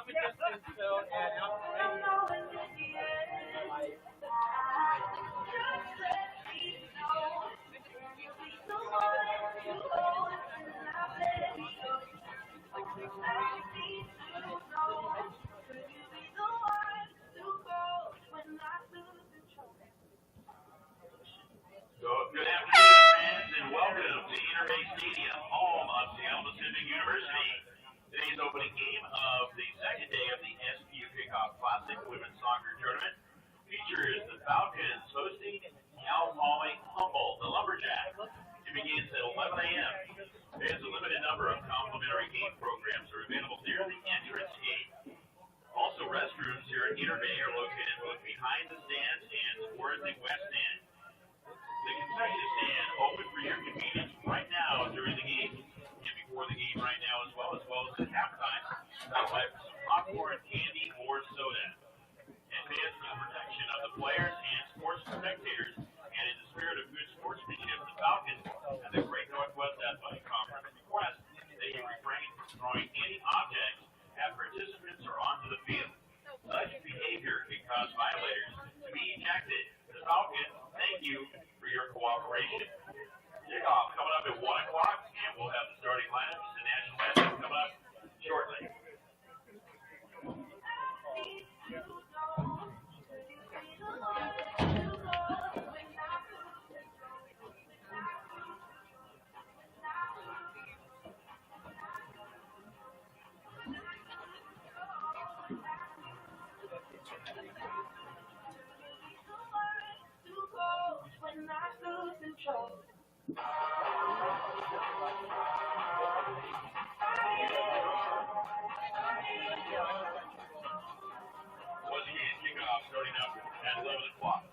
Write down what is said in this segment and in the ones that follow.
Good afternoon, fans, and welcome to Interbay Stadium, home of Seattle Pacific University. Today's opening game of the second day of the SPU Kickoff Classic Women's Soccer Tournament features the Falcons hosting Cal Poly Humboldt, the Lumberjacks. It begins at 11 a.m. There's a limited number of complimentary game programs are available near the entrance gate. Also, restrooms here at Interbay are located both behind the stands and towards the west end. The concession stand open for your convenience right now during the game and before the game right now as well as at halftime. Stop by for some popcorn, candy, or soda. Advance the protection of the players and sports spectators, and in the spirit of good sportsmanship, the Falcons and the Great Northwest Athletic Conference request that you refrain from throwing any objects at participants or onto the field. Such behavior can cause violators to be ejected. The Falcons thank you for your cooperation. Kickoff coming up at 1 o'clock, and we'll have the starting lineups and national anthem coming up shortly. Once again, kickoff starting up at 11 o'clock.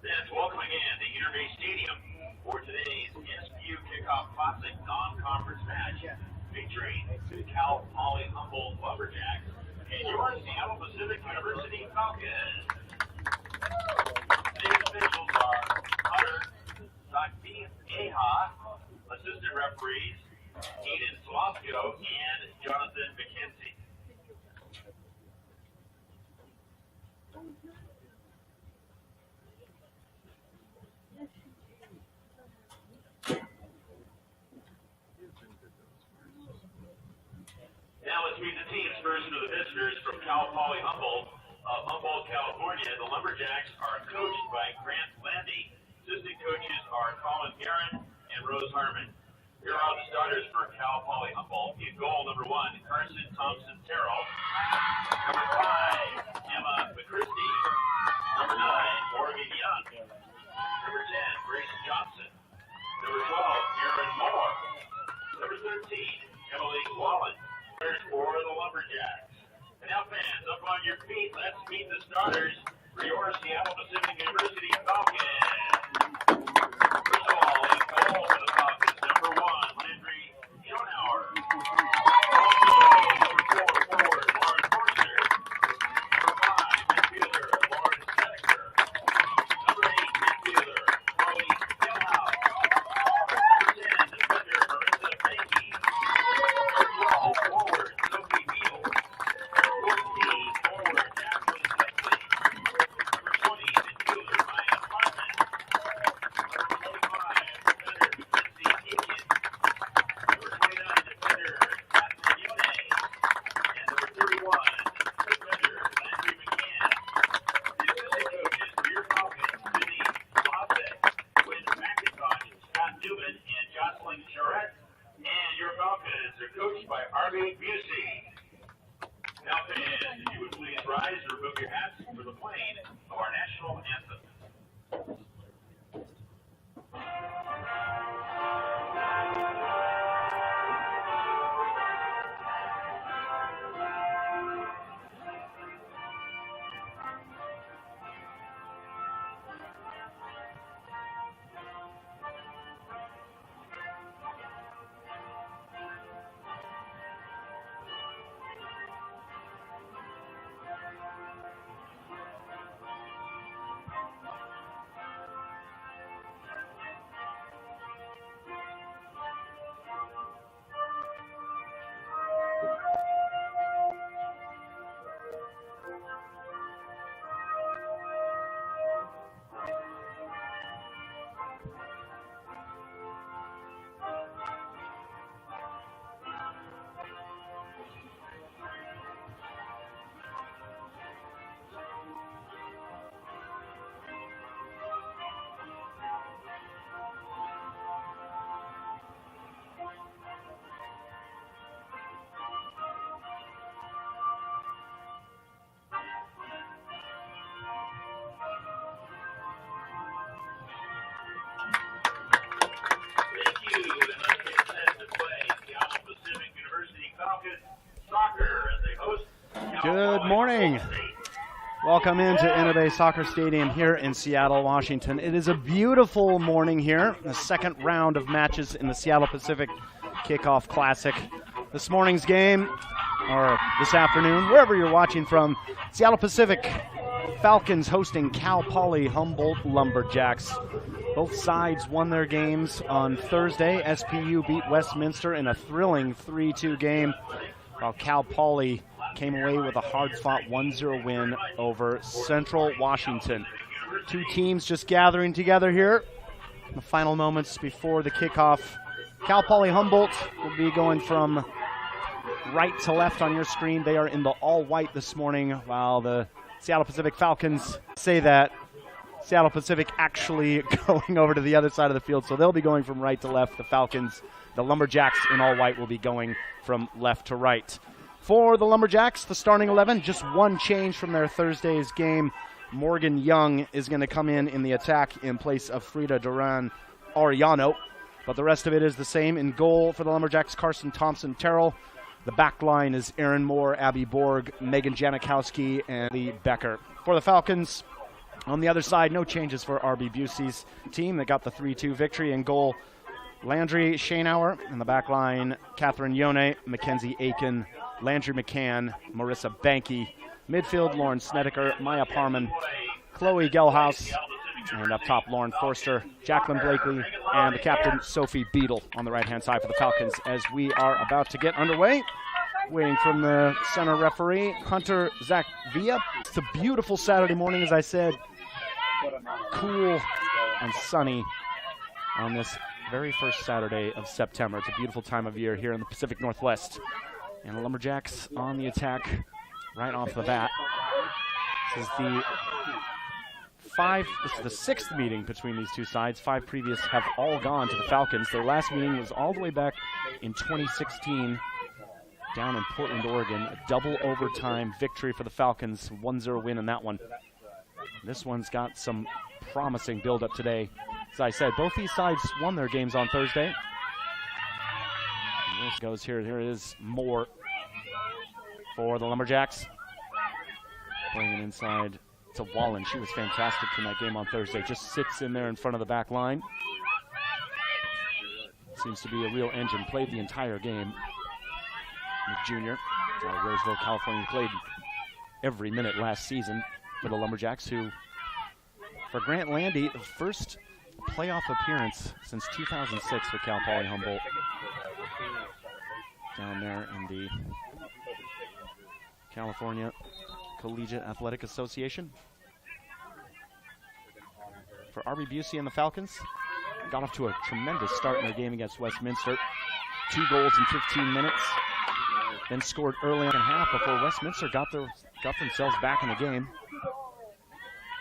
That's welcome again to Interbay Stadium for today's SPU Kickoff Classic non-conference match featuring the Cal Poly Humboldt Lumberjacks and your Seattle Pacific University Falcons. Now let's meet the teams. First are the visitors from Cal Poly Humboldt of Humboldt, California. The Lumberjacks are coached by Grant Landy. Assistant coaches are Colin Guerin and Rose Harmon. Here are the starters for Cal Poly Humboldt. In goal, number 1, Carson Thompson Terrell. Number 5, Emma McChristie. Number 9, Morgan Young. Number 10, Grace Johnson. Number 12, Aaron Moore. Number 13, Emily Wallen. For the Lumberjacks. And now fans, up on your feet, let's meet the starters for your Seattle Pacific University Falcons. First of all, in goal for the Falcons, number 1, Landry Schoenauer. Number 4, forward, Lauren Forster. Number 5, midfielder, Lauren Seneker. Number 8, midfielder, Chloe Gilhouse. Number 10, defender, Marissa Banky. Number 12, forward, Sophie Beal. 14, forward, Jacqueline Wesley. Number 20, midfielder, Maya Hartman. Number 25, defender, Mackenzie Aiken. Number 29, defender, Catherine Yone. And number 31, defender, Landry McCann. The assistant coaches for your Falcons, Vinny Blasek, Quinn McIntosh, Scott Newman, and Jocelyn Charette. And your Falcons are coached by Arby Busey. Now fans, if you would please rise and remove your hats for the playing of our national anthem. Good morning. Welcome into Inabay Soccer Stadium here in Seattle, Washington. It is a beautiful morning here, the second round of matches in the Seattle Pacific Kickoff Classic. This morning's game, or this afternoon, wherever you're watching from, Seattle Pacific Falcons hosting Cal Poly Humboldt Lumberjacks. Both sides won their games on Thursday. SPU beat Westminster in a thrilling 3-2 game, while Cal Poly came away with a hard-fought 1-0 win over Central Washington. Two teams just gathering together here in the final moments before the kickoff. Cal Poly Humboldt will be going from right to left on your screen. They are in the all-white this morning, while the Seattle Pacific Falcons say that. Seattle Pacific actually going over to the other side of the field, so they'll be going from right to left. The Falcons, the Lumberjacks in all-white, will be going from left to right. For the Lumberjacks, the starting 11, just one change from their Thursday's game. Morgan Young is going to come in the attack in place of Frida Duran Arellano. But the rest of it is the same. In goal for the Lumberjacks, Carson Thompson Terrell. The back line is Aaron Moore, Abby Borg, Megan Janikowski, and Lee Becker. For the Falcons, on the other side, no changes for RB Busey's team. They got the 3-2 victory. In goal, Landry Schoenauer. In the back line, Catherine Yone, Mackenzie Aiken, Landry McCann, Marissa Banky. Midfield, Lauren Snedeker, Maya Parman, Chloe Gelhaus, and up top, Lauren Forster, Jacqueline Blakely, and the captain, Sophie Beadle, on the right-hand side for the Falcons as we are about to get underway. Waiting from the center referee, Hunter Zachvia. It's a beautiful Saturday morning, as I said. Cool and sunny on this very first Saturday of September. It's a beautiful time of year here in the Pacific Northwest. And the Lumberjacks on the attack right off the bat. This is the sixth meeting between these two sides. 5 previous have all gone to the Falcons. Their last meeting was all the way back in 2016 down in Portland, Oregon. A double overtime victory for the Falcons. 1-0 win in that one. This one's got some promising build-up today. As I said, both these sides won their games on Thursday. And this goes here. Here it is more for the Lumberjacks. Playing it inside to Wallen. She was fantastic in that game on Thursday. Just sits in there in front of the back line. Seems to be a real engine. Played the entire game. The junior out of Roseville, California, played every minute last season for the Lumberjacks, who, for Grant Landy, the first playoff appearance since 2006 for Cal Poly Humboldt. Down there in the California Collegiate Athletic Association. For RB Busey and the Falcons, got off to a tremendous start in their game against Westminster. 2 goals in 15 minutes. Then scored early in the half before Westminster got themselves back in the game.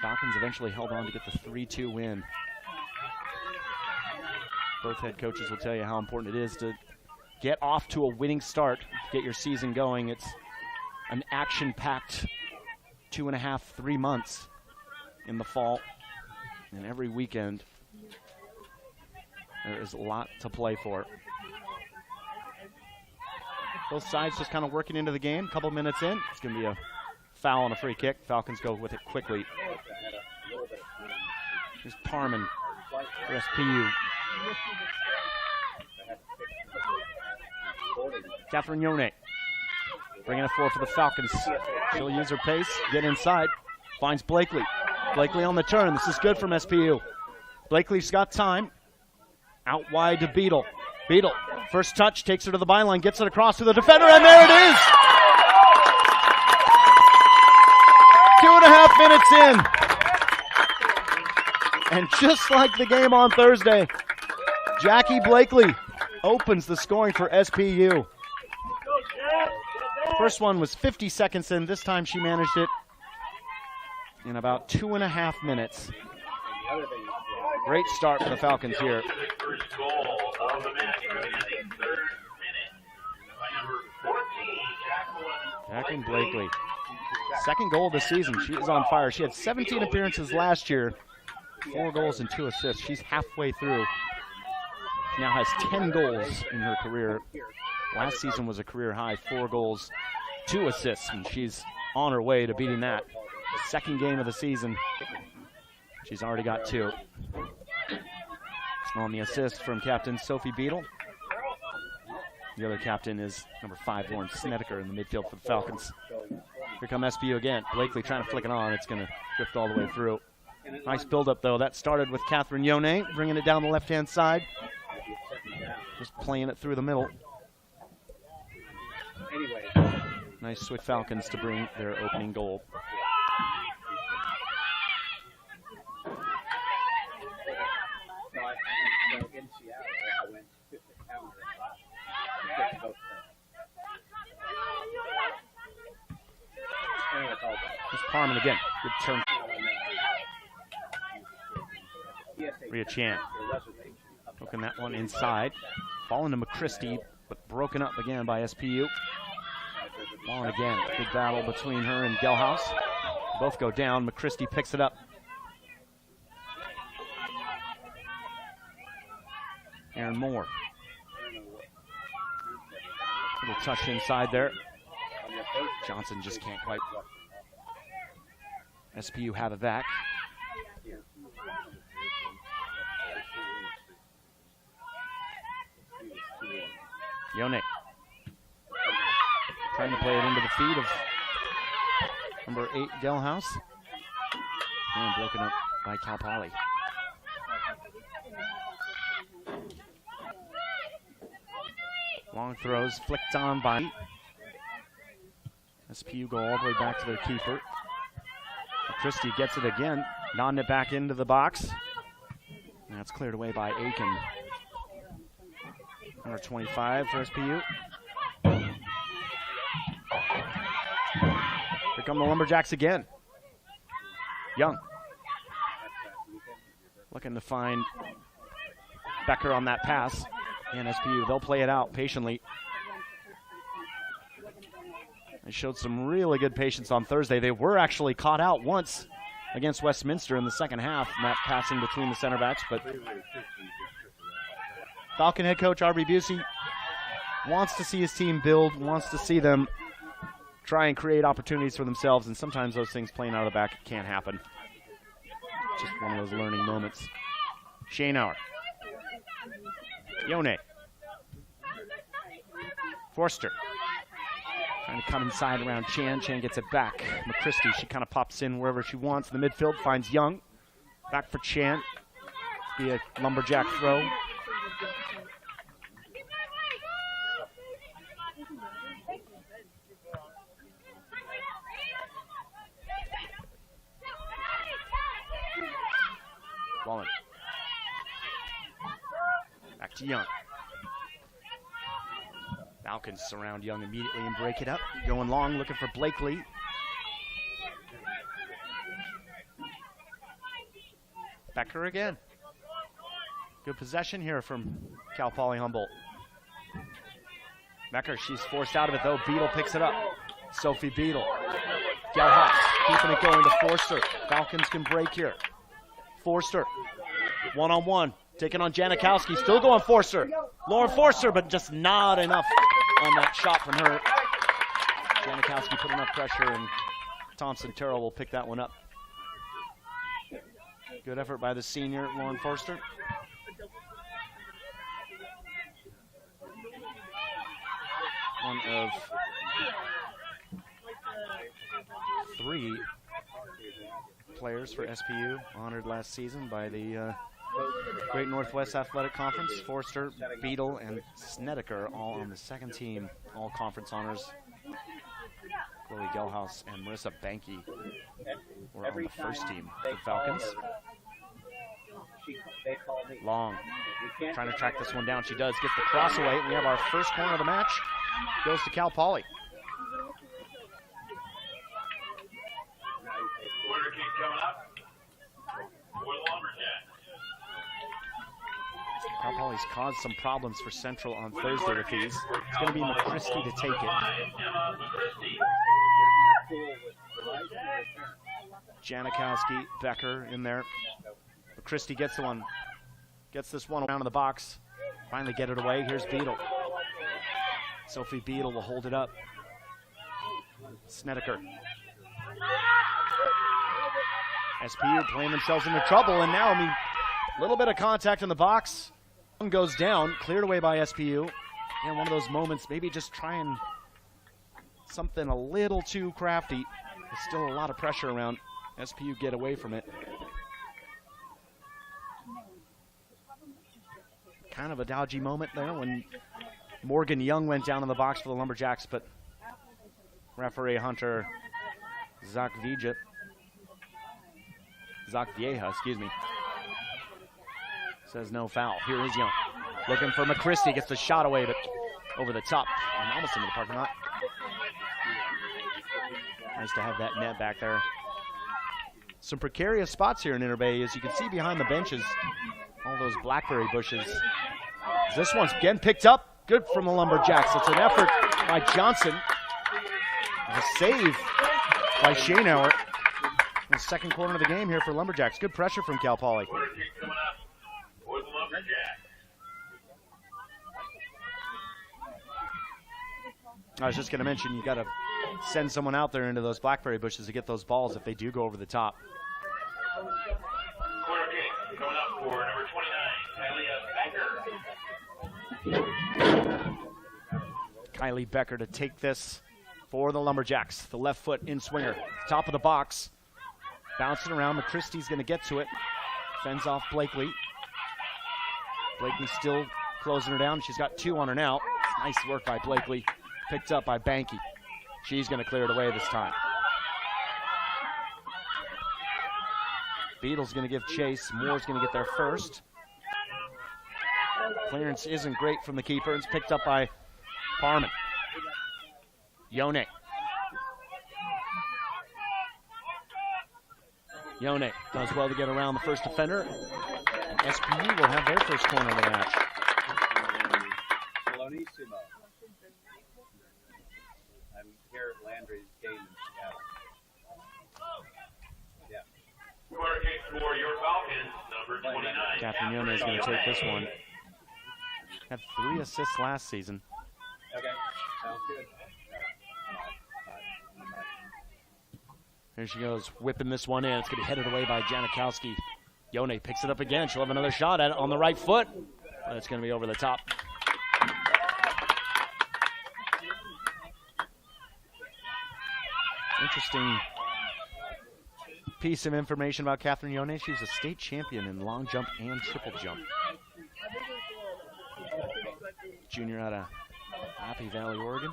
Falcons eventually held on to get the 3-2 win. Both head coaches will tell you how important it is to get off to a winning start, get your season going. It's an action-packed 2.5, 3 months in the fall. And every weekend, there is a lot to play for. Both sides just kind of working into the game. A couple minutes in, it's going to be a foul and a free kick. Falcons go with it quickly. Here's Parman for SPU. Catherine Yone bringing it forward for the Falcons. She'll use her pace, get inside, finds Blakely. Blakely on the turn. This is good from SPU. Blakely's got time. Out wide to Beadle. Beadle, first touch, takes her to the byline, gets it across to the defender, and there it is! 2.5 minutes in. And just like the game on Thursday, Jackie Blakely opens the scoring for SPU. First one was 50 seconds in. This time she managed it in about 2.5 minutes. Great start for the Falcons here. Jacqueline Blakely. Second goal of the season. She is on fire. She had 17 appearances last year. 4 goals and 2 assists. She's halfway through. She now has 10 goals in her career. Last season was a career high, 4 goals, 2 assists, and she's on her way to beating that. Second game of the season. She's already got 2. On the assist from captain Sophie Beadle. The other captain is number 5, Lauren Snedeker, in the midfield for the Falcons. Here come SPU again. Blakely trying to flick it on. It's going to drift all the way through. Nice build-up, though. That started with Catherine Yone, bringing it down the left-hand side. Just playing it through the middle. Nice switch Falcons to bring their opening goal. Here's Parman again. Good turn. Rhea Chan. Hooking that one inside. Falling to McChristy, but broken up again by SPU. Falling again. Big battle between her and Gelhaus. Both go down. McChristy picks it up. Aaron Moore. Little touch inside there. Johnson just can't quite. SPU have it back. Yone. Trying to play it into the feet of number 8, Gelhaus. And broken up by Cal Poly. Long throws flicked on by SPU go all the way back to their keeper. Christie gets it again, nodding it back into the box. And that's cleared away by Aiken. Number 25 for SPU. Here come the Lumberjacks again. Young. Looking to find Becker on that pass. And SPU, they'll play it out patiently. They showed some really good patience on Thursday. They were actually caught out once against Westminster in the second half, that passing between the center backs. But Falcon head coach R.B. Busey wants to see his team build, wants to see them try and create opportunities for themselves, and sometimes those things playing out of the back can't happen. Just one of those learning moments. Schoenauer. Yone. Forster. Trying to come inside around Chan. Chan gets it back. McChristie, she kind of pops in wherever she wants in the midfield, finds Young. Back for Chan. Be a Lumberjack throw. Wallen. Back to Young. Falcons surround Young immediately and break it up. Going long, looking for Blakely. Becker again. Good possession here from Cal Poly Humboldt. Becker, she's forced out of it though. Beadle picks it up. Sophie Beadle. Gelhaus keeping it going to Forster. Falcons can break here. Forster, one-on-one, taking on Janikowski. Still going Forster. Lauren Forster, but just not enough on that shot from her. Janikowski put enough pressure, and Thompson Terrell will pick that one up. Good effort by the senior, Lauren Forster. One of 3 players for SPU honored last season by the Great Northwest Athletic Conference. Forster, Beadle, and Snedeker all on the second team all-conference honors. Chloe Gelhaus and Marissa Banky were on the first team for Falcons. Long, trying to track this one down. She does, gets the cross away. We have our first corner of the match. Goes to Cal Poly. Quarter kick coming up for the Lumberjacks. Cal Poly's caused some problems for Central on Thursday with these. It's going to be McChristie to take it. Janikowski, Becker in there. McChristie gets the one. Gets this one around in the box. Finally get it away. Here's Beadle. Sophie Beadle will hold it up. Snedeker. SPU playing themselves into trouble, and now, a little bit of contact in the box. One goes down, cleared away by SPU. And one of those moments, maybe just trying something a little too crafty. There's still a lot of pressure around. SPU get away from it. Kind of a dodgy moment there when Morgan Young went down in the box for the Lumberjacks, but referee Hunter Zakvieja, says no foul. Here is Young. Looking for McChristie, gets the shot away, but over the top and almost into the parking lot. Nice to have that net back there. Some precarious spots here in Inter Bay, as you can see behind the benches, all those blackberry bushes. This one's again picked up. Good from the Lumberjacks. It's an effort by Johnson. A save by Schoenauer. The second corner of the game here for Lumberjacks. Good pressure from Cal Poly. I was just going to mention, you got to send someone out there into those blackberry bushes to get those balls if they do go over the top. Quarter kick coming up for number 29, Kylie Becker to take this for the Lumberjacks. The left foot in swinger. Top of the box. Bouncing around. McChristie's going to get to it. Fends off Blakely. Blakely still closing her down. She's got 2 on her now. Nice work by Blakely. Picked up by Banky. She's going to clear it away this time. Beadle's going to give chase. Moore's going to get there first. Clearance isn't great from the keeper. It's picked up by Parman. Yone. Yone does well to get around the first defender. SPU will have their first corner of the match. Salonissimo. I'm here at Landry's game in Seattle. Yeah. Corner kick for your Falcons, number 29. Catherine Yone is going to take this one. Had 3 assists last season. Okay, sounds good. Here she goes, whipping this one in. It's going to be headed away by Janikowski. Yone picks it up again. She'll have another shot at it on the right foot. But it's going to be over the top. Interesting piece of information about Catherine Yone. She was a state champion in long jump and triple jump. Junior out of Happy Valley, Oregon.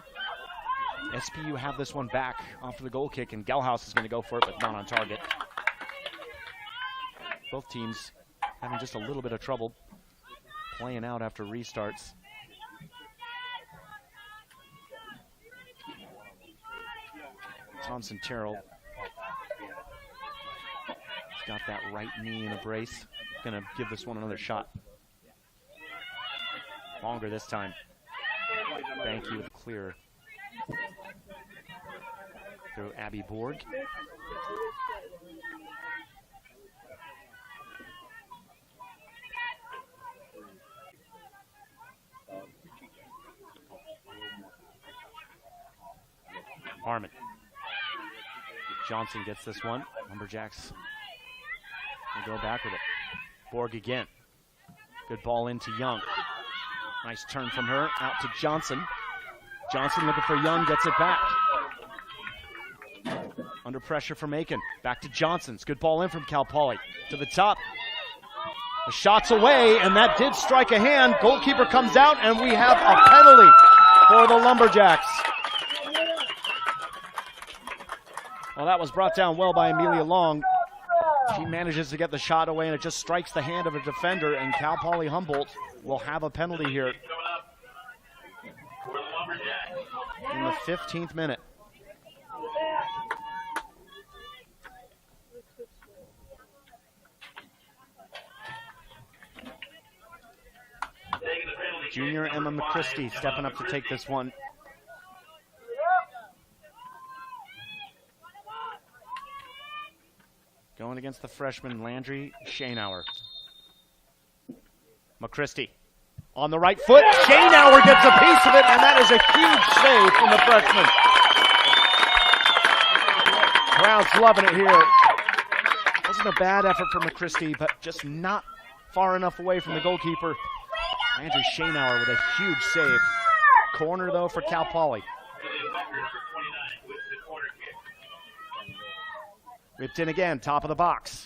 SPU have this one back off of the goal kick, and Gelhaus is going to go for it, but not on target. Both teams having just a little bit of trouble playing out after restarts. Thompson Terrell has got that right knee in a brace. Going to give this one another shot. Longer this time. Banky with a clear through Abby Borg. Harmon. Johnson gets this one. Lumberjacks will go back with it. Borg again. Good ball into Young. Nice turn from her, out to Johnson. Johnson looking for Young, gets it back. Under pressure from Aiken. Back to Johnson's. Good ball in from Cal Poly. To the top. The shot's away, and that did strike a hand. Goalkeeper comes out, and we have a penalty for the Lumberjacks. Well, that was brought down well by Amelia Long. She manages to get the shot away, and it just strikes the hand of a defender, and Cal Poly Humboldt will have a penalty here in the 15th minute. Junior Emma McChristie stepping up to take this one. Going against the freshman Landry Shaneauer. McChristie on the right foot. Shaneauer gets a piece of it, and that is a huge save from the freshman. Crowd's loving it here. Wasn't a bad effort from McChristie, but just not far enough away from the goalkeeper. Landry Shaneauer with a huge save. Corner, though, for Cal Poly. Ripped in again, top of the box.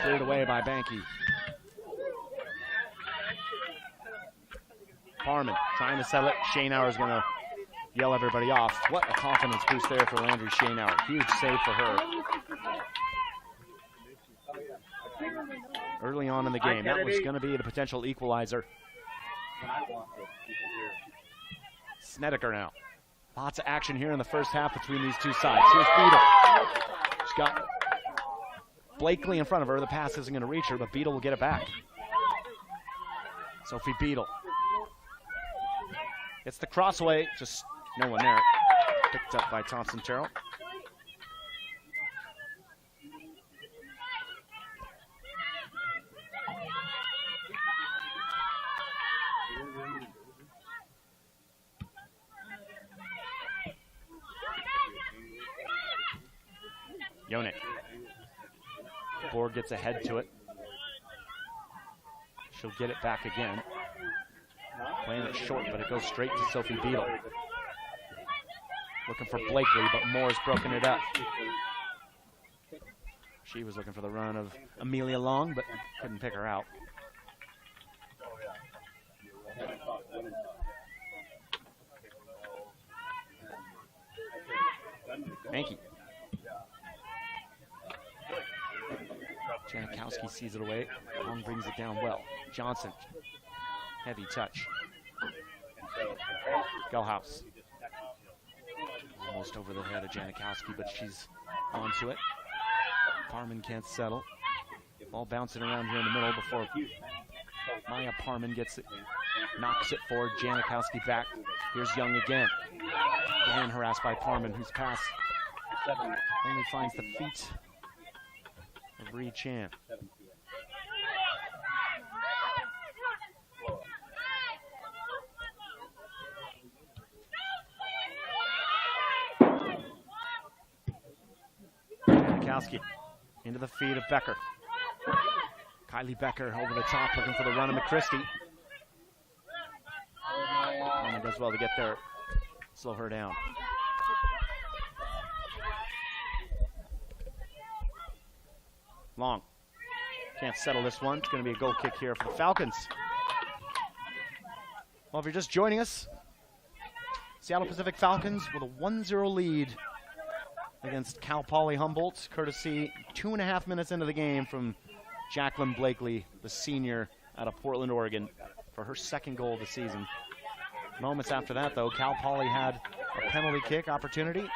Cleared away by Banky. Parman trying to settle it. Shaneauer is going to yell everybody off. What a confidence boost there for Landry Shaneauer. Huge save for her. Early on in the game, that was going to be the potential equalizer. Snedeker now. Lots of action here in the first half between these two sides. Here's Beadle. She's got Blakely in front of her. The pass isn't going to reach her, but Beadle will get it back. Sophie Beadle. It's the crossaway. Just no one there. Picked up by Thompson Terrell. Yone. Borg gets ahead to it. She'll get it back again. Playing it short, but it goes straight to Sophie Beadle. Looking for Blakely, but Moore's broken it up. She was looking for the run of Amelia Long, but couldn't pick her out. Banky. Janikowski sees it away. Long brings it down well. Johnson. Heavy touch. Gelhaus. Almost over the head of Janikowski, but she's onto it. Parman can't settle. Ball bouncing around here in the middle before Maya Parman gets it. Knocks it forward. Janikowski back. Here's Young again. Again harassed by Parman, whose pass only finds the feet of Ree Chan. Janikowski into the feet of Becker. Kylie Becker over the top looking for the run of McChristie. And does well to get there, slow her down. Long. Can't settle this one. It's going to be a goal kick here for the Falcons. Well, if you're just joining us, Seattle Pacific Falcons with a 1-0 lead against Cal Poly Humboldt, courtesy 2.5 minutes into the game from Jacqueline Blakely, the senior out of Portland, Oregon, for her second goal of the season. Moments after that, though, Cal Poly had a penalty kick opportunity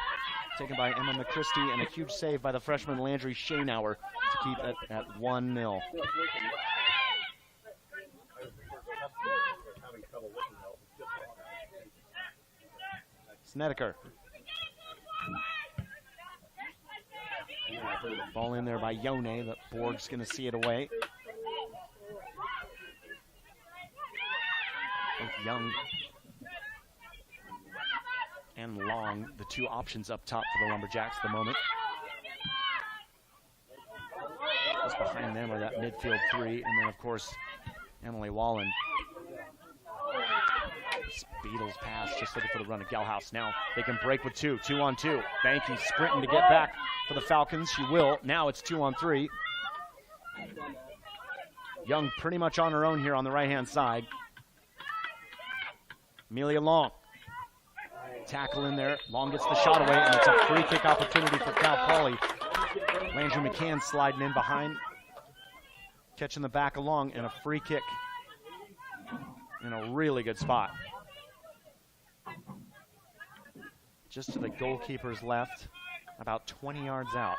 taken by Emma McChristie and a huge save by the freshman Landry Shainauer to keep it at 1-0. Snedeker. Ball in there by Yone, but Borg's going to see it away. Both Young and Long, the two options up top for the Lumberjacks at the moment. Just behind them are that midfield three, and then, of course, Emily Wallen. Beatles pass, just looking for the run of Gelhaus. Now they can break with 2-on-2. Banky sprinting to get back for the Falcons. She will. Now it's 2-on-3. Young pretty much on her own here on the right-hand side. Amelia Long. Tackle in there. Long gets the shot away, and it's a free kick opportunity for Cal Poly. Landry McCann sliding in behind. Catching the back of Long, and a free kick in a really good spot. Just to the goalkeeper's left, about 20 yards out.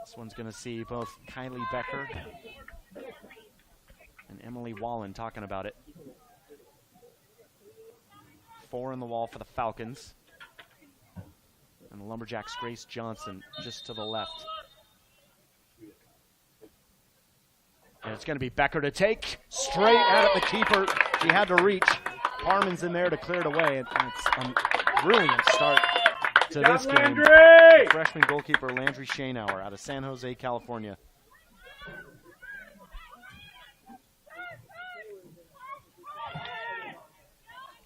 This one's going to see both Kylie Becker and Emily Wallen talking about it. 4 in the wall for the Falcons. And the Lumberjacks' Grace Johnson just to the left. And it's going to be Becker to take straight at it, the keeper. She had to reach. Parman's in there to clear it away. And it's a brilliant start to this game. Freshman goalkeeper Landry Shainauer out of San Jose, California.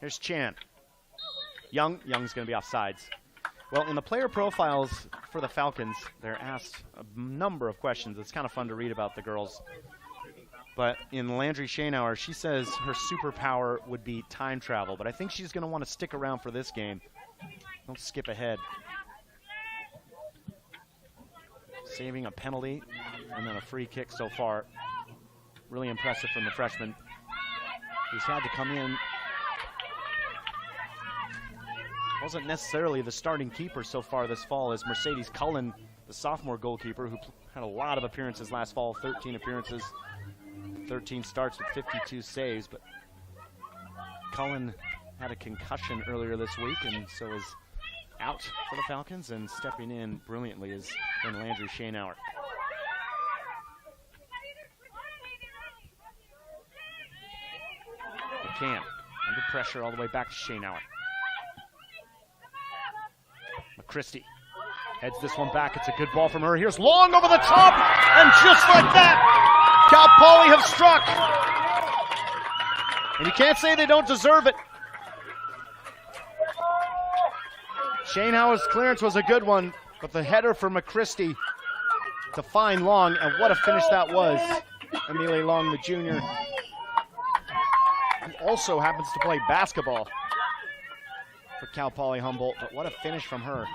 Here's Chan. Young's going to be offsides. Well, in the player profiles for the Falcons, they're asked a number of questions. It's kind of fun to read about the girls. But in Landry Shainauer, she says her superpower would be time travel. But I think she's going to want to stick around for this game. Don't skip ahead. Saving a penalty and then a free kick so far. Really impressive from the freshman, who's had to come in. Wasn't necessarily the starting keeper so far this fall, as Mercedes Cullen, the sophomore goalkeeper, who had a lot of appearances last fall, 13 appearances, 13 starts with 52 saves. But Cullen had a concussion earlier this week and so is out for the Falcons, and stepping in brilliantly is Landry Shainauer. McCann under pressure all the way back to Shainauer. McChristie heads this one back. It's a good ball from her. Here's Long over the top, and just like that, Cal Poly have struck. And you can't say they don't deserve it. Shainauer's clearance was a good one, but the header for McChristie to find Long, and what a finish that was. Amelia Long, the junior, who also happens to play basketball for Cal Poly Humboldt, but what a finish from her.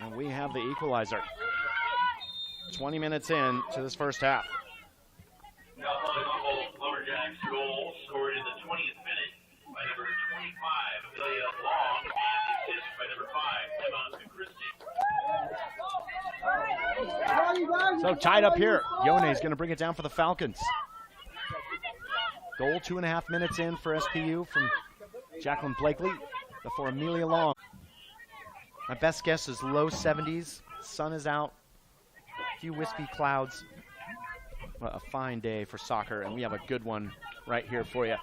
And we have the equalizer. 20 minutes in to this first half. Cal Poly Humboldt Lumberjacks goal scored in the 20th minute by number 25, Amelia Long, and the So tied up here. Yone's going to bring it down for the Falcons. Goal 2.5 minutes in for SPU from Jacqueline Blakely before Amelia Long. My best guess is low 70s. Sun is out. A few wispy clouds. What a fine day for soccer, and we have a good one right here for you.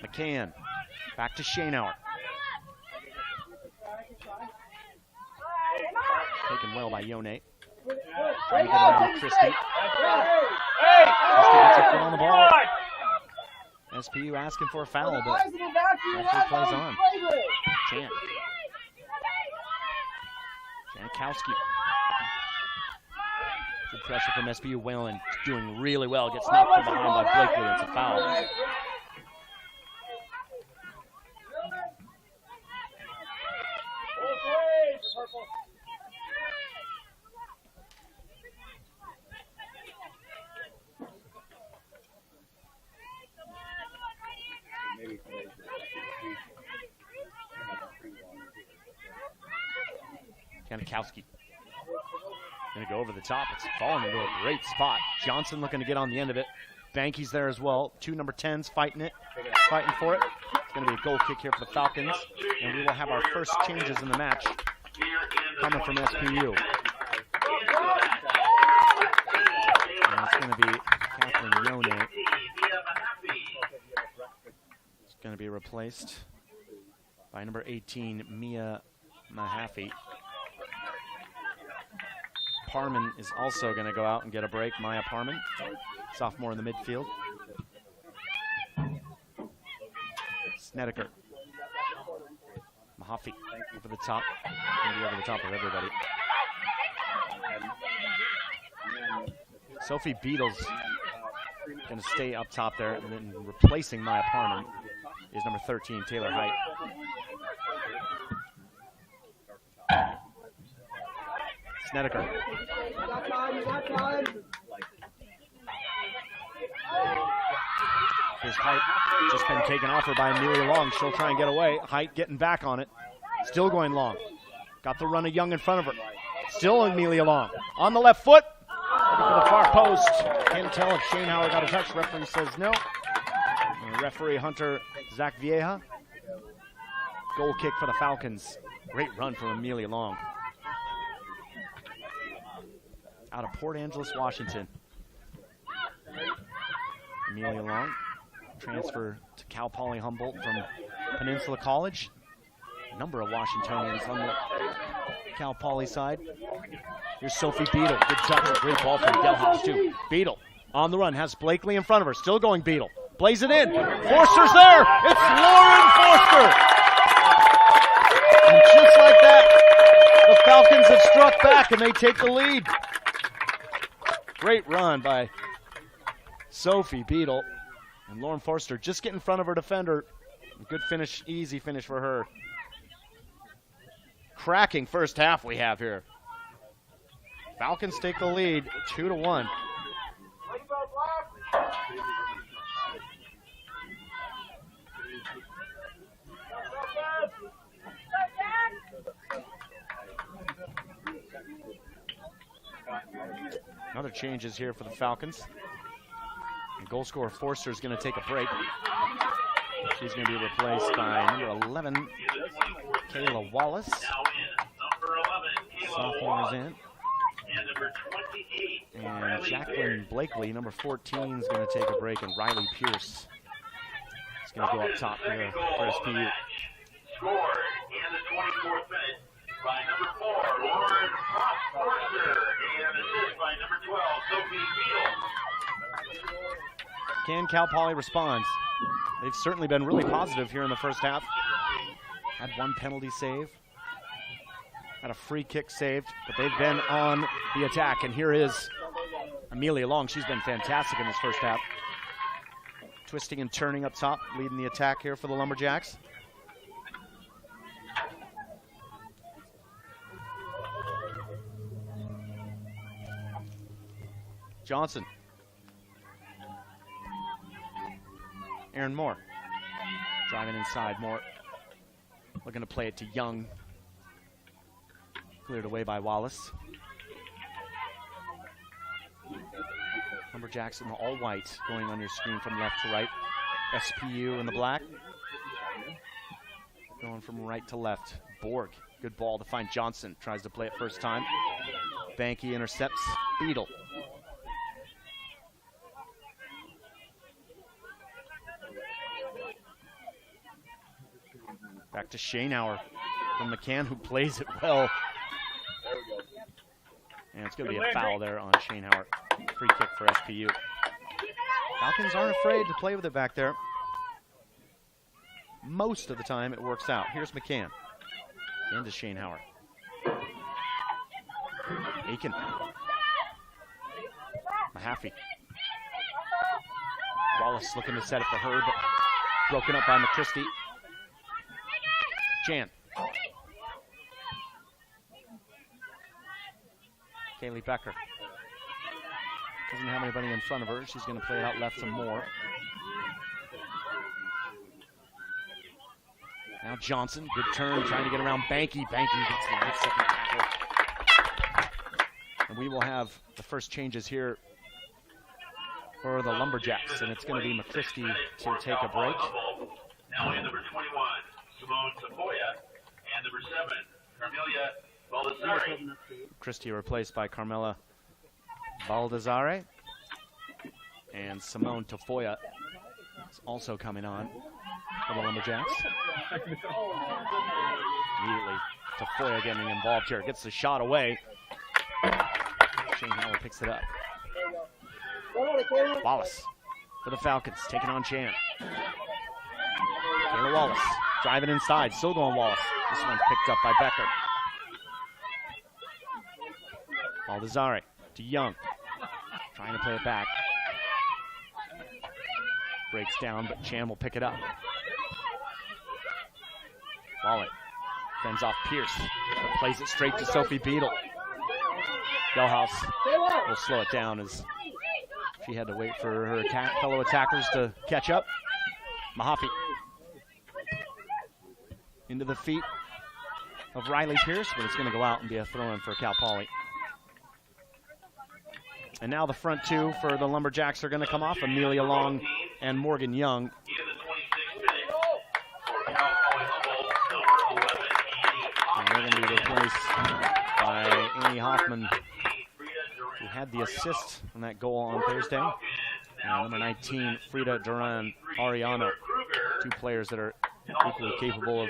McCann, back to Schoenauer. Taken well by Yone. Trying to get around to Christie. Christie gets a foot on the ball. SPU asking for a foul, but referee plays on. Chan. Janikowski. Good pressure from SPU. Whalen doing really well. Gets knocked from behind by Blakely. It's a foul. Janikowski. Going to go over the top. It's falling into a great spot. Johnson looking to get on the end of it. Banky's there as well. Two number 10s fighting for it. It's going to be a goal kick here for the Falcons. And we will have our first changes in the match coming from SPU. And it's going to be Kathleen Yone. It's going to be replaced by number 18, Mia Mahaffey. Parman is also going to go out and get a break. Maya Parman, sophomore in the midfield. Snedeker. Mahaffey over the top. Going to be over the top of everybody. Sophie Beatles going to stay up top there, and then replacing Maya Parman is number 13, Taylor Height. Snedeker. Here's Height, just been taken off her by Amelia Long. She'll try and get away. Height getting back on it. Still going long. Got the run of Young in front of her. Still Amelia Long. On the left foot. Looking for the far post. Can't tell if Schoenauer got a touch. Referee says no. And referee Hunter Zach Vieja. Goal kick for the Falcons. Great run from Amelia Long. Out of Port Angeles, Washington. Amelia Long, transfer to Cal Poly Humboldt from Peninsula College. A number of Washingtonians on the Cal Poly side. Here's Sophie Beadle. Good touch. Great ball from Delhaus, too. Beadle on the run. Has Blakely in front of her. Still going Beadle. Plays it in. Forster's there. It's Lauren Forster. And just like that, the Falcons have struck back and they take the lead. Great run by Sophie Beadle. And Lauren Forster just get in front of her defender. Good finish, easy finish for her. Cracking first half we have here. Falcons take the lead 2-1. Another changes here for the Falcons. And goal scorer Forster is going to take a break. She's going to be replaced by number 11, Kayla Wallace. Sophomore is in. And Jacqueline Blakely, number 14, is going to take a break. And Riley Pierce is going to go up top here for SPU. Scored in the 24th minute by number 4, Lauren Forster, and assist by number 12, Sophie Beadle. Can Cal Poly responds? They've certainly been really positive here in the first half. Had one penalty save. Had a free kick saved, but they've been on the attack. And here is Amelia Long. She's been fantastic in this first half. Twisting and turning up top, leading the attack here for the Lumberjacks. Johnson. Aaron Moore. Driving inside, Moore. Looking to play it to Young. Cleared away by Wallace. Lumberjacks in the all white going on your screen from left to right. SPU in the black. Going from right to left. Borg, good ball to find Johnson. Tries to play it first time. Banky intercepts Beadle. Back to Schoenhauer from McCann, who plays it well. And it's going to be a foul there on Schoenhauer. Free kick for SPU. Falcons aren't afraid to play with it back there. Most of the time it works out. Here's McCann. Into Schoenhauer. Aiken. Mahaffey. Wallace looking to set it for her, but broken up by McChristie. Chan. Kaylee Becker. Doesn't have anybody in front of her. She's going to play it out left some more. Now Johnson, good turn, trying to get around Banky. Banky gets the left second tackle. And we will have the first changes here for the Lumberjacks, and it's going to be McChristie to take a break. Now in number 21, Simone Tafoya, and number 7, Carmelia Baldessari. Christie replaced by Carmela Baldassare. And Simone Tafoya is also coming on for the Lumberjacks. Immediately, Tafoya getting involved here. Gets the shot away. Shane Howell picks it up. Wallace for the Falcons, taking on Chan. Taylor Wallace driving inside, still going Wallace. This one's picked up by Becker. Baldassare to Young, trying to play it back. Breaks down, but Chan will pick it up. Wallet fends off Pierce, but plays it straight to Sophie Beadle. Delhouse will slow it down as she had to wait for her fellow attackers to catch up. Mahaffey into the feet of Riley Pierce, but it's going to go out and be a throw-in for Cal Poly. And now the front two for the Lumberjacks are going to come off. Amelia Long and Morgan Young. And they're going to be replaced by Amy Hoffman, who had the assist on that goal on Thursday. And number 19, Frida Duran Ariano. Two players that are equally capable of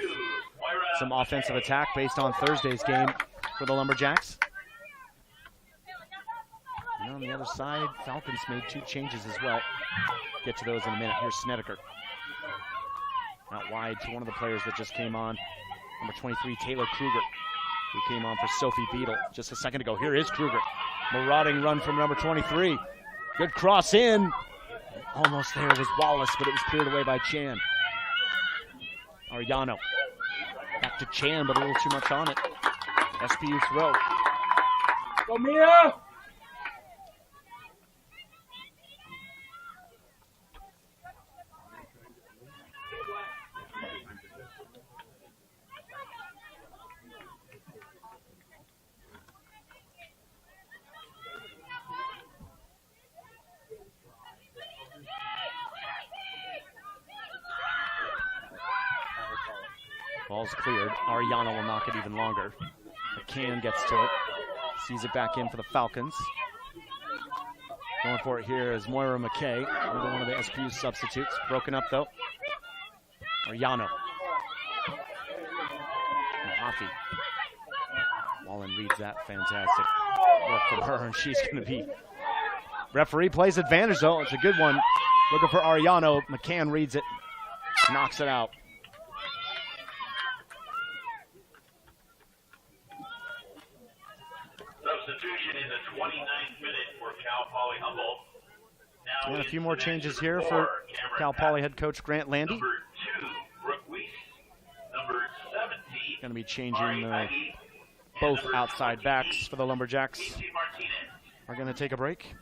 some offensive attack based on Thursday's game for the Lumberjacks. And on the other side, Falcons made two changes as well. Get to those in a minute. Here's Snedeker. Out wide to one of the players that just came on. Number 23, Taylor Kruger, who came on for Sophie Beadle just a second ago. Here is Kruger. Marauding run from number 23. Good cross in. Almost there was Wallace, but it was cleared away by Chan. Ariano. Back to Chan, but a little too much on it. SPU throw. Go Mia! Ball's cleared. Ariano will knock it even longer. McCann gets to it. Sees it back in for the Falcons. Going for it here is Moira McKay, another one of the SPU substitutes. Broken up though. Ariano. Mahaffey. Wallen reads that. Fantastic work from her, and she's going to be. Referee plays advantage though. It's a good one. Looking for Ariano. McCann reads it. Knocks it out. Substitution in the 29th minute for Cal Poly Humboldt. Now and a few more changes here for Cal Poly head coach Grant Landy. Number 2, Brooke Weiss. Number 17, going to be changing both outside backs for the Lumberjacks. Are going to take a break.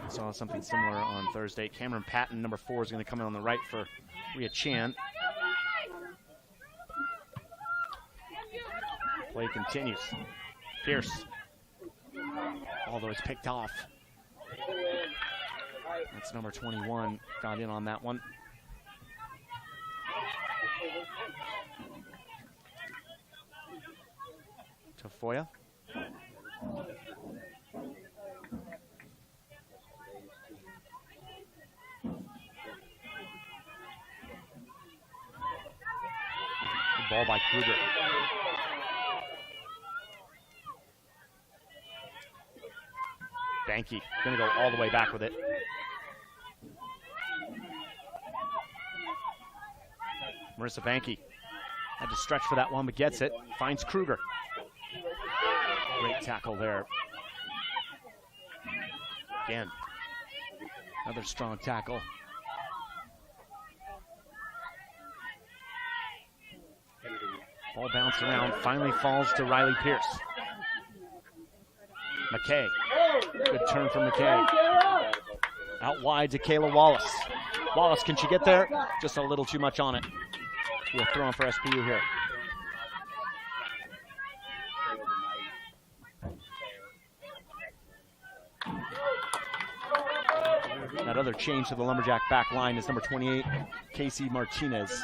Saw something similar on Thursday. Cameron Patton, number 4, is going to come in on the right for Rhea Chan. Play continues. Pierce. Although it's picked off. That's number 21. Got in on that one. Tafoya. Ball by Kruger. Banky gonna go all the way back with it. Marissa Banky had to stretch for that one, but gets it. Finds Kruger. Great tackle there. Again, another strong tackle. Ball bounced around, finally falls to Riley Pierce. McKay, good turn from McKay. Out wide to Kayla Wallace. Wallace, can she get there? Just a little too much on it. We'll throw in for SPU here. That other change to the Lumberjack back line is number 28, Casey Martinez,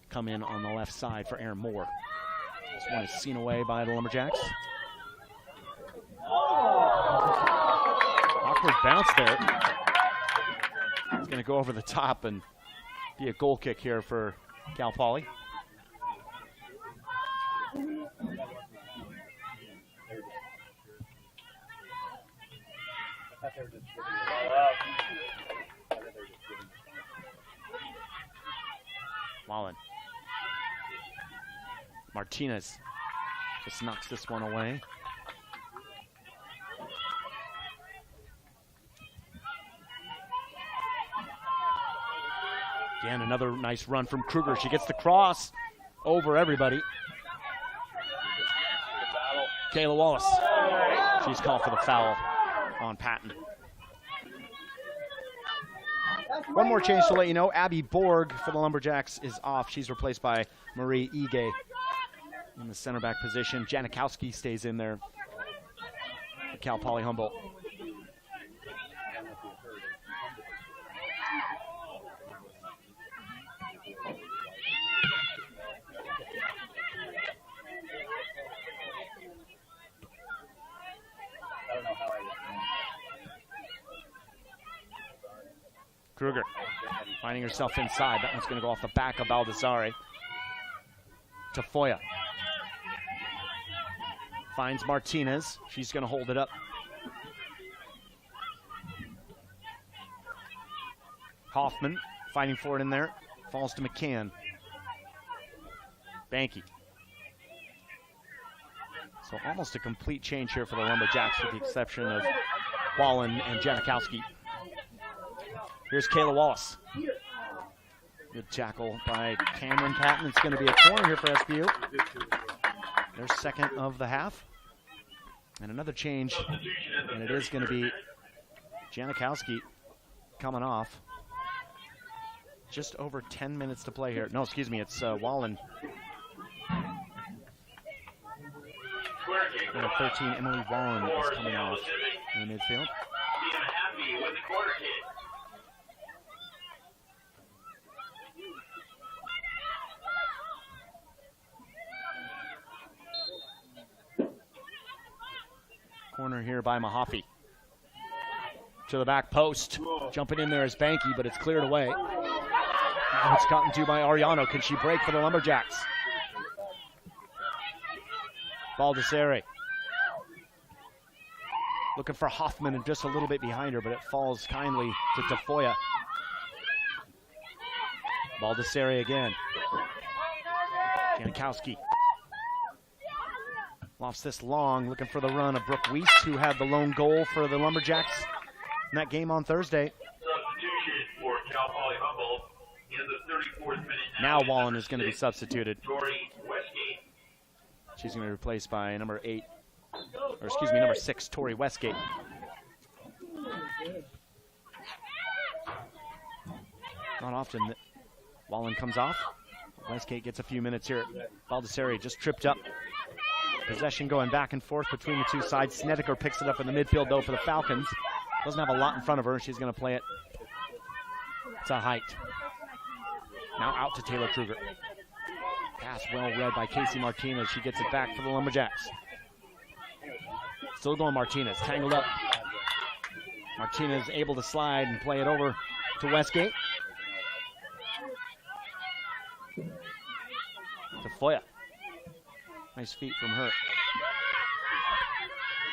come in on the left side for Aaron Moore. This one is seen away by the Lumberjacks. Awkward bounce there. It's going to go over the top and be a goal kick here for Cal Poly. Wallen. Martinez just knocks this one away. Again, another nice run from Kruger. She gets the cross over everybody. Kayla Wallace. She's called for the foul on Patton. One more change to let you know. Abby Borg for the Lumberjacks is off. She's replaced by Marie Ige in the center back position. Janikowski stays in there for Cal Poly Humboldt. Kruger finding herself inside. That one's going to go off the back of Baldessari. Tafoya finds Martinez. She's going to hold it up. Hoffman fighting for it in there. Falls to McCann. Banky. So almost a complete change here for the Lumberjacks with the exception of Wallen and Janikowski. Here's Kayla Wallace. Good tackle by Cameron Patton. It's going to be a corner here for SPU. Their second of the half. And another change, and it is going to be Janikowski coming off. Just over 10 minutes to play here. No, excuse me, it's Wallen. Number 13, Emily Wallen is coming off in the midfield. Corner here by Mahaffey. To the back post. Jumping in there is Banky, but it's cleared away. Now it's gotten to by Ariano. Can she break for the Lumberjacks? Baldessari. Looking for Hoffman and just a little bit behind her, but it falls kindly to Tafoya. Baldessari again. Janikowski. Lofts this long, looking for the run of Brooke Weiss, who had the lone goal for the Lumberjacks in that game on Thursday. Substitution for Cal Poly Humboldt in the 34th minute. Now Wallen is going to be substituted. Tori Westgate. She's going to be replaced by number 6, Tori Westgate. Not often that Wallen comes off. Westgate gets a few minutes here. Baldessari just tripped up. Possession going back and forth between the two sides. Snedeker picks it up in the midfield, though, for the Falcons. Doesn't have a lot in front of her. She's going to play it to Height. Now out to Taylor Kruger. Pass well read by Casey Martinez. She gets it back for the Lumberjacks. Still going Martinez, tangled up. Martinez able to slide and play it over to Westgate. To Foya. Nice feet from her.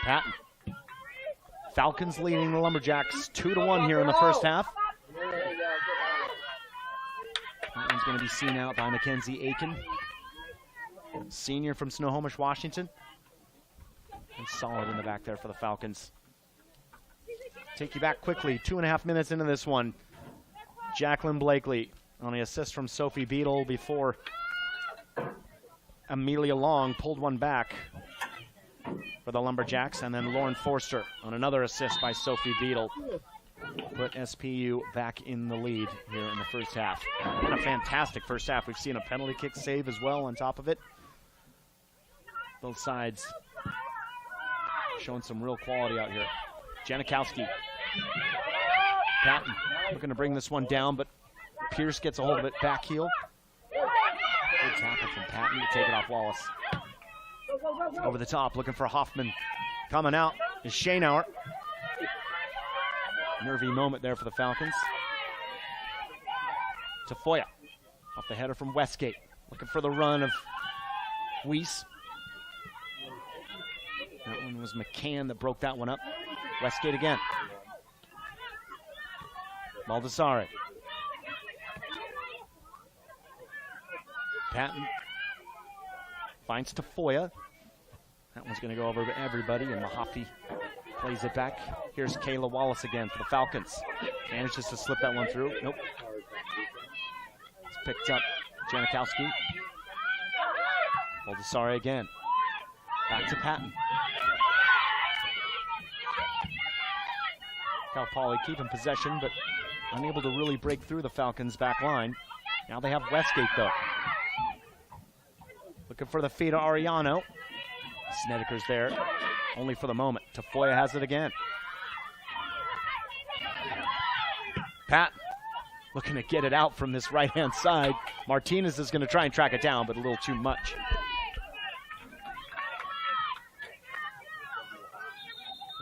Patton. Falcons leading the Lumberjacks 2-1 here in the first half. That one's going to be seen out by Mackenzie Aiken, senior from Snohomish, Washington. And solid in the back there for the Falcons. Take you back quickly, 2.5 minutes into this one. Jacqueline Blakely on the assist from Sophie Beadle before Amelia Long pulled one back for the Lumberjacks, and then Lauren Forster on another assist by Sophie Beadle put SPU back in the lead here in the first half. And a fantastic first half. We've seen a penalty kick save as well on top of it. Both sides showing some real quality out here. Janikowski. Patton looking to bring this one down, but Pierce gets a hold of it, back heel. Good tackle from Patton to take it off Wallace. Over the top, looking for Hoffman. Coming out is Shaynauer. Nervy moment there for the Falcons. To Foya. Off the header from Westgate. Looking for the run of Weiss. That one was McCann that broke that one up. Westgate again. Baldessari. Patton finds Tafoya. That one's going to go over to everybody, and Mahaffey plays it back. Here's Kayla Wallace again for the Falcons. Manages to slip that one through. Nope. It's picked up. Janikowski. Baldessari again. Back to Patton. Cal Poly keeping possession, but unable to really break through the Falcons' back line. Now they have Westgate, though. Looking for the feed of Ariano. Snedeker's there, only for the moment. Tafoya has it again. Patton looking to get it out from this right-hand side. Martinez is going to try and track it down, but a little too much.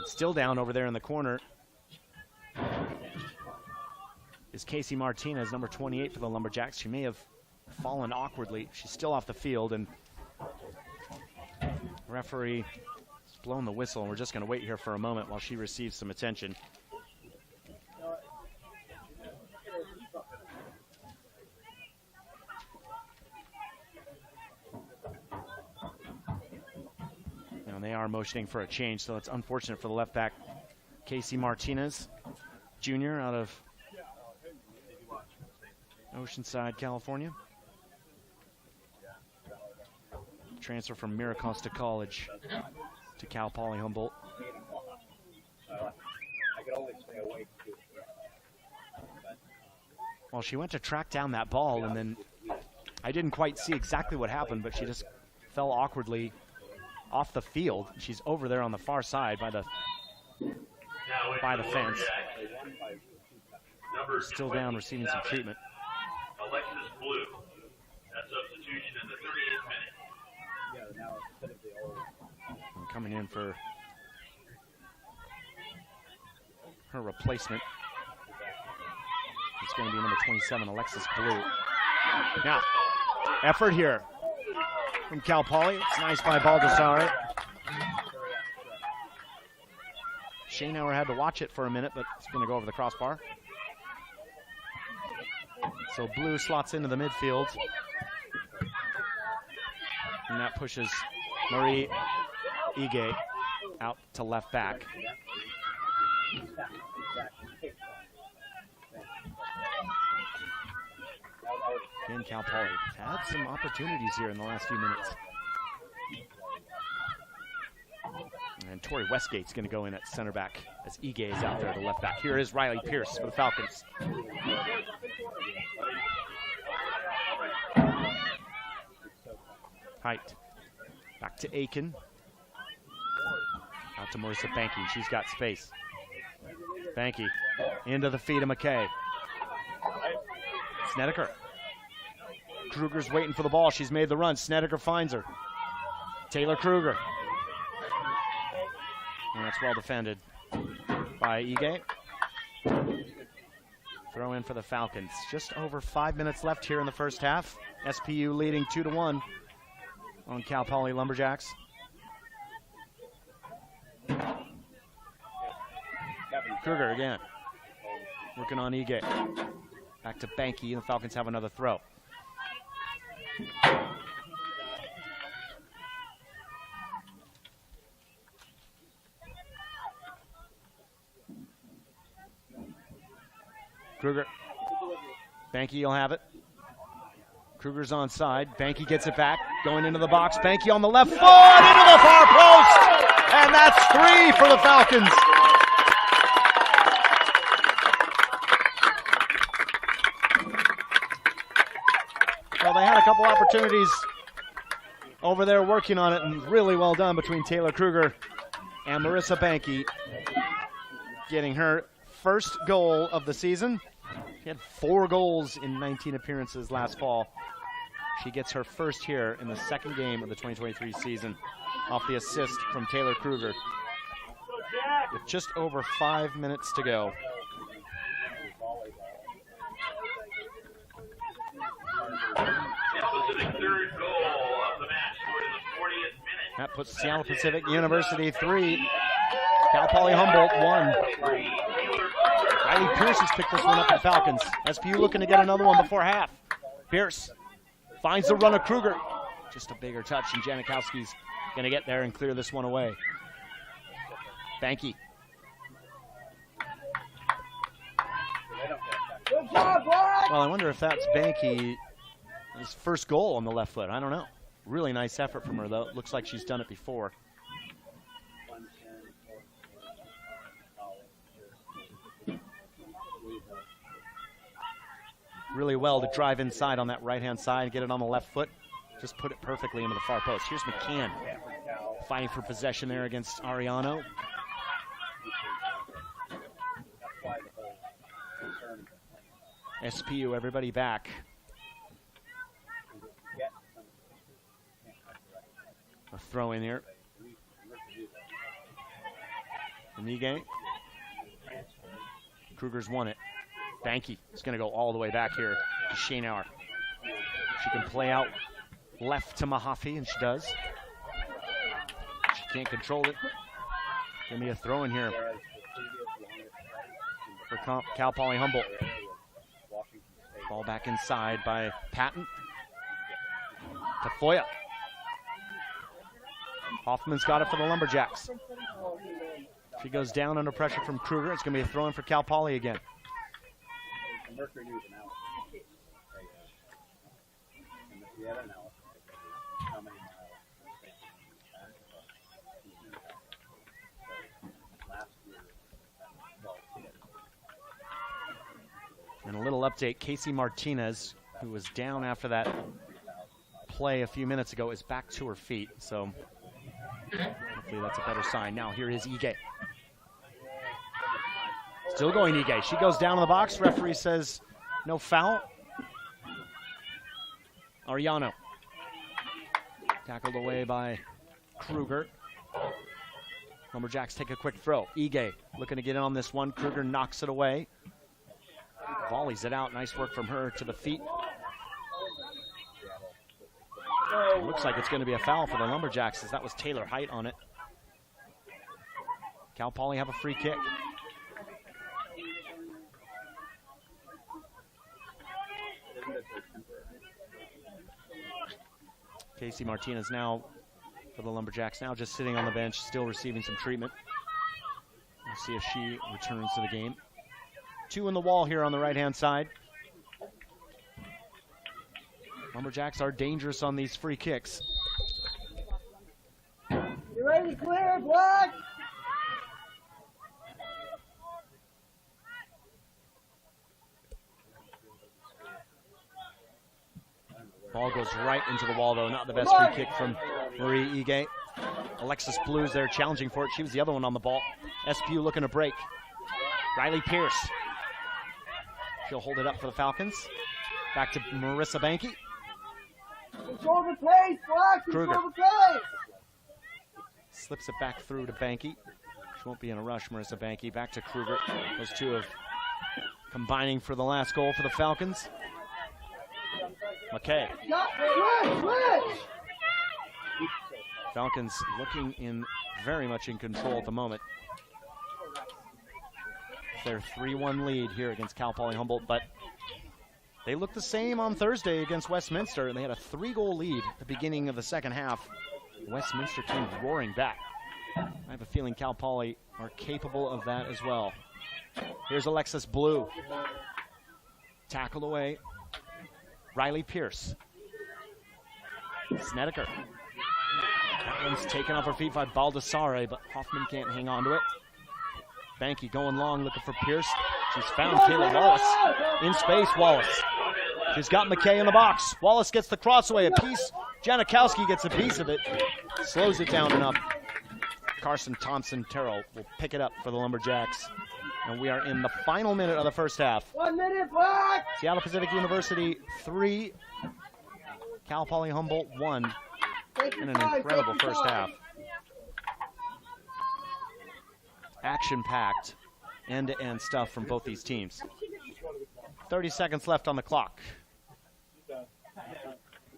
It's still down over there in the corner is Casey Martinez, number 28 for the Lumberjacks. She may have fallen awkwardly. She's still off the field, and referee has blown the whistle, and we're just going to wait here for a moment while she receives some attention. And they are motioning for a change, so it's unfortunate for the left back, Casey Martinez, junior out of Oceanside, California. Transfer from Miracosta College to Cal Poly Humboldt. Well, she went to track down that ball, and then I didn't quite see exactly what happened, but she just fell awkwardly off the field. She's over there on the far side by the fence. Still down, receiving some treatment. Alexis Blue. That substitution in the 38th minute. And coming in for her replacement, it's going to be number 27, Alexis Blue. Now, effort here from Cal Poly. It's nice by Baldessari. Shaynauer had to watch it for a minute, but it's going to go over the crossbar. So Blue slots into the midfield. And that pushes Marie Ige out to left back. Again, Cal Poly had some opportunities here in the last few minutes. And Tori Westgate's going to go in at center back as Ige is out there at the left back. Here is Riley Pierce for the Falcons. Height. Back Back to Aiken. Out to Marissa Banky. She's got space. Banky into the feet of McKay. Snedeker. Kruger's waiting for the ball. She's made the run. Snedeker finds her. Taylor Kruger. And that's well defended by Ige. Throw in for the Falcons. Just over 5 minutes left here in the first half. SPU leading 2-1 on Cal Poly Lumberjacks. Kruger again. Working on Ige. Back to Banky, and the Falcons have another throw. Kruger. Banky will have it. Kruger's onside. Banky gets it back. Going into the box. Banky on the left foot. Into the far post. And that's 3 for the Falcons. Well, they had a couple opportunities over there working on it, and really well done between Taylor Kruger and Marissa Banky, getting her first goal of the season. She had 4 goals in 19 appearances last fall. She gets her first here in the second game of the 2023 season off the assist from Taylor Kruger. With just over 5 minutes to go. Third goal of the match, scored in the 40th minute. That puts Seattle Pacific University 3, Cal Poly Humboldt 1. Riley Pierce has picked this one up for the Falcons. SPU looking to get another one before half. Pierce finds the run of Kruger. Just a bigger touch, and Janikowski's going to get there and clear this one away. Banky. Well, I wonder if that's Banky. His first goal on the left foot. I don't know. Really nice effort from her, though. It looks like she's done it before. Really well to drive inside on that right-hand side and get it on the left foot. Just put it perfectly into the far post. Here's McCann fighting for possession there against Ariano. SPU, everybody back. A throw in here. Nige. Kruger's won it. Banky is going to go all the way back here to Schoenauer. She can play out left to Mahaffey, and she does. She can't control it. Going to be a throw in here for Cal Poly Humboldt. Ball back inside by Patton. Tafoya. Hoffman's got it for the Lumberjacks. She goes down under pressure from Kruger. It's going to be a throw in for Cal Poly again. And a little update, Casey Martinez, who was down after that play a few minutes ago, is back to her feet. So hopefully that's a better sign. Now here is Ige. Still going Ige. She goes down in the box. Referee says no foul. Ariano. Tackled away by Kruger. Lumberjacks take a quick throw. Ige looking to get in on this one. Kruger knocks it away. Volleys it out. Nice work from her to the feet. It looks like it's going to be a foul for the Lumberjacks, as that was Taylor Height on it. Cal Poly have a free kick. Casey Martinez now for the Lumberjacks, now just sitting on the bench, still receiving some treatment. We'll see if she returns to the game. 2 in the wall here on the right-hand side. Lumberjacks are dangerous on these free kicks. You ready to clear, Black? Ball goes right into the wall, though. Not the best free kick from Marie Ige. Alexis Blues there challenging for it. She was the other one on the ball. SPU looking to break. Riley Pierce. She'll hold it up for the Falcons. Back to Marissa Banky. Control the pace, Black. Kruger. Control the pace. Slips it back through to Banky. She won't be in a rush, Marissa Banky. Back to Kruger. Those two have combining for the last goal for the Falcons. McKay. Switch. Falcons looking very much in control at the moment. Their 3-1 lead here against Cal Poly Humboldt, but they looked the same on Thursday against Westminster, and they had a 3-goal lead at the beginning of the second half. Westminster came roaring back. I have a feeling Cal Poly are capable of that as well. Here's Alexis Blue. Tackled away. Riley Pierce. Snedeker. That one's taken off her feet by Baldassare, but Hoffman can't hang on to it. Banky going long, looking for Pierce. She's found Kayla Wallace. In space, Wallace. She's got McKay in the box. Wallace gets the crossaway. A piece. Janikowski gets a piece of it. Slows it down enough. Carson Thompson-Terrell will pick it up for the Lumberjacks. And we are in the final minute of the first half. 1 minute, Black. Seattle Pacific University 3, Cal Poly Humboldt 1 in an incredible first half. Action-packed, end-to-end stuff from both these teams. 30 seconds left on the clock.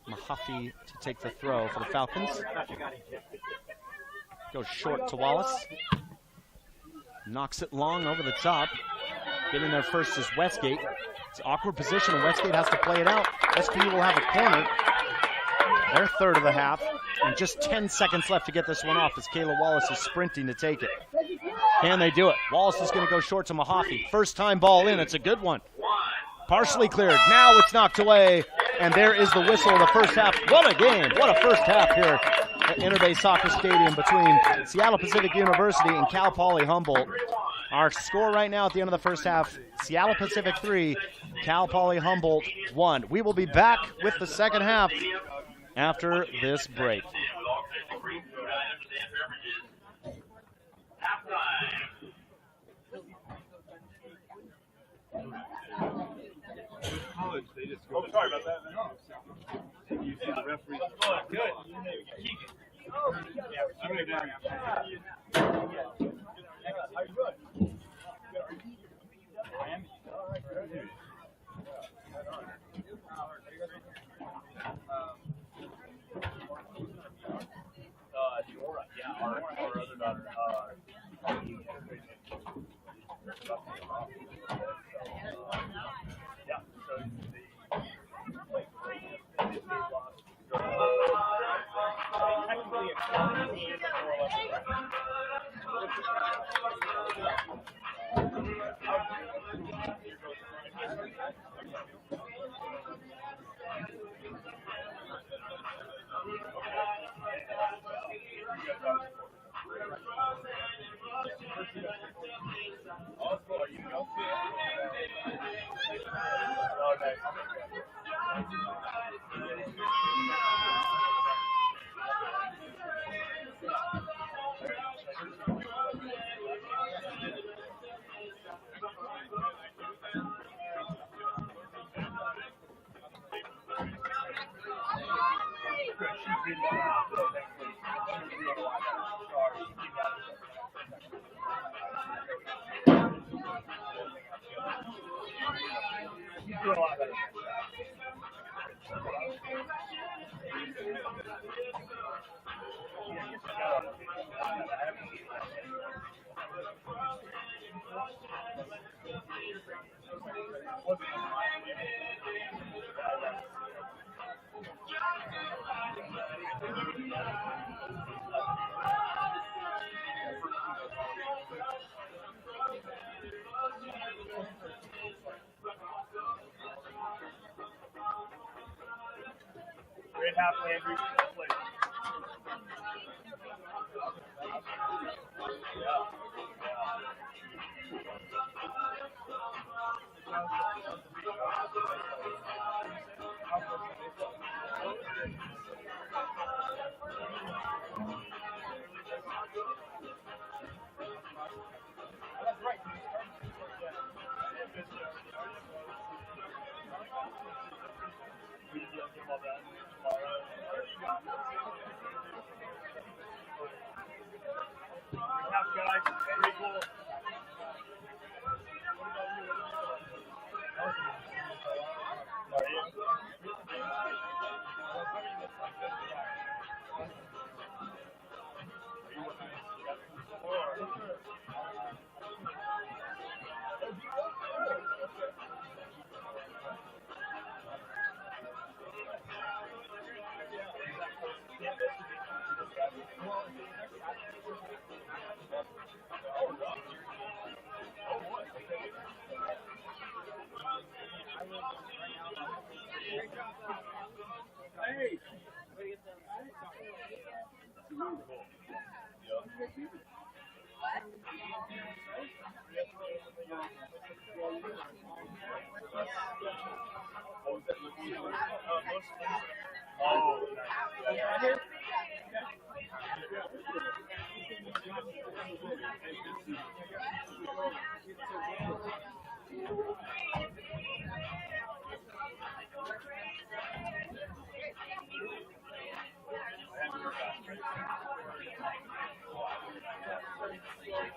Mahaffey to take the throw for the Falcons. Goes short to Wallace. Knocks it long over the top. Getting there first is Westgate. It's an awkward position, and Westgate has to play it out. SPU will have a corner. Their third of the half, and just 10 seconds left to get this one off as Kayla Wallace is sprinting to take it. Can they do it? Wallace is going to go short to Mahaffey. First time ball in. It's a good one. Partially cleared. Now it's knocked away, and there is the whistle of the first half. What a game. What a first half here at Interbay Soccer Stadium between Seattle Pacific University and Cal Poly Humboldt. Our score right now at the end of the first half, Seattle Pacific 3, Cal Poly Humboldt 1. We will be back with the second half after this break. They just go. Oh, sorry about that. No. You see the referee. Oh, good. I'm going to go. How you doing? I am. Yeah, our other daughter. Great half, Landry. Well played.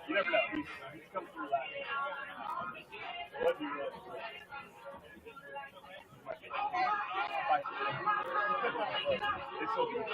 You never know. He's come through that. What do you want? It's so good.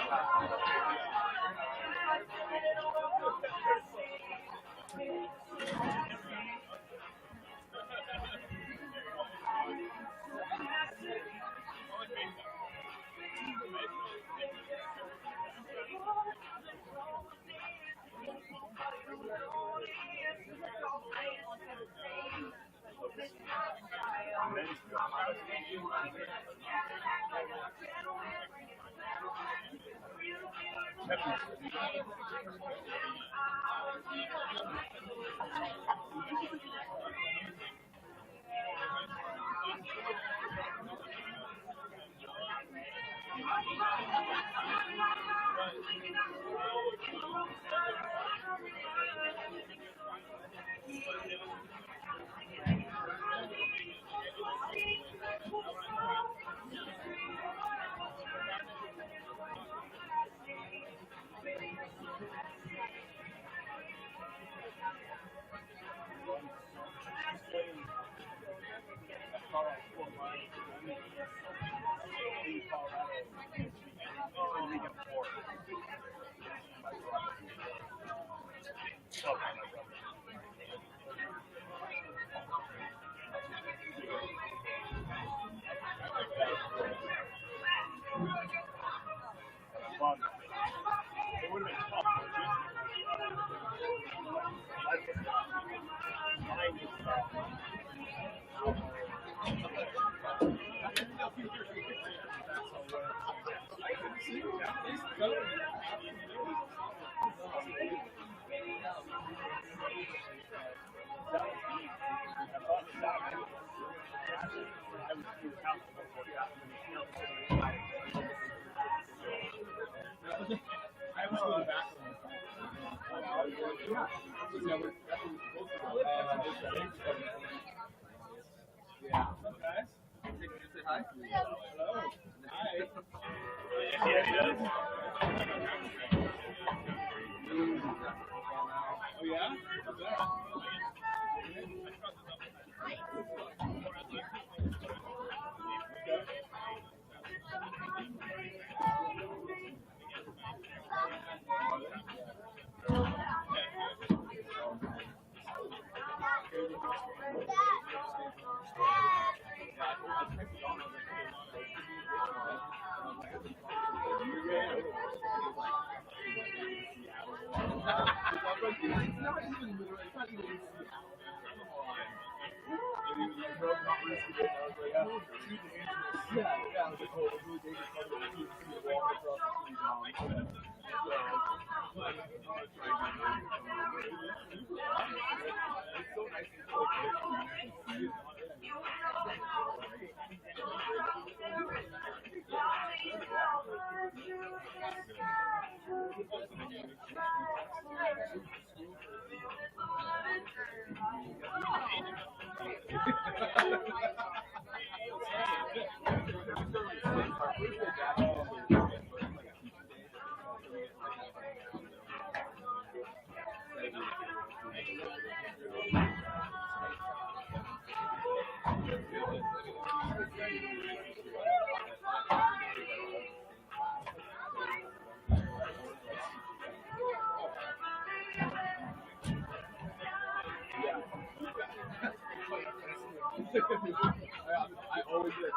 I always did.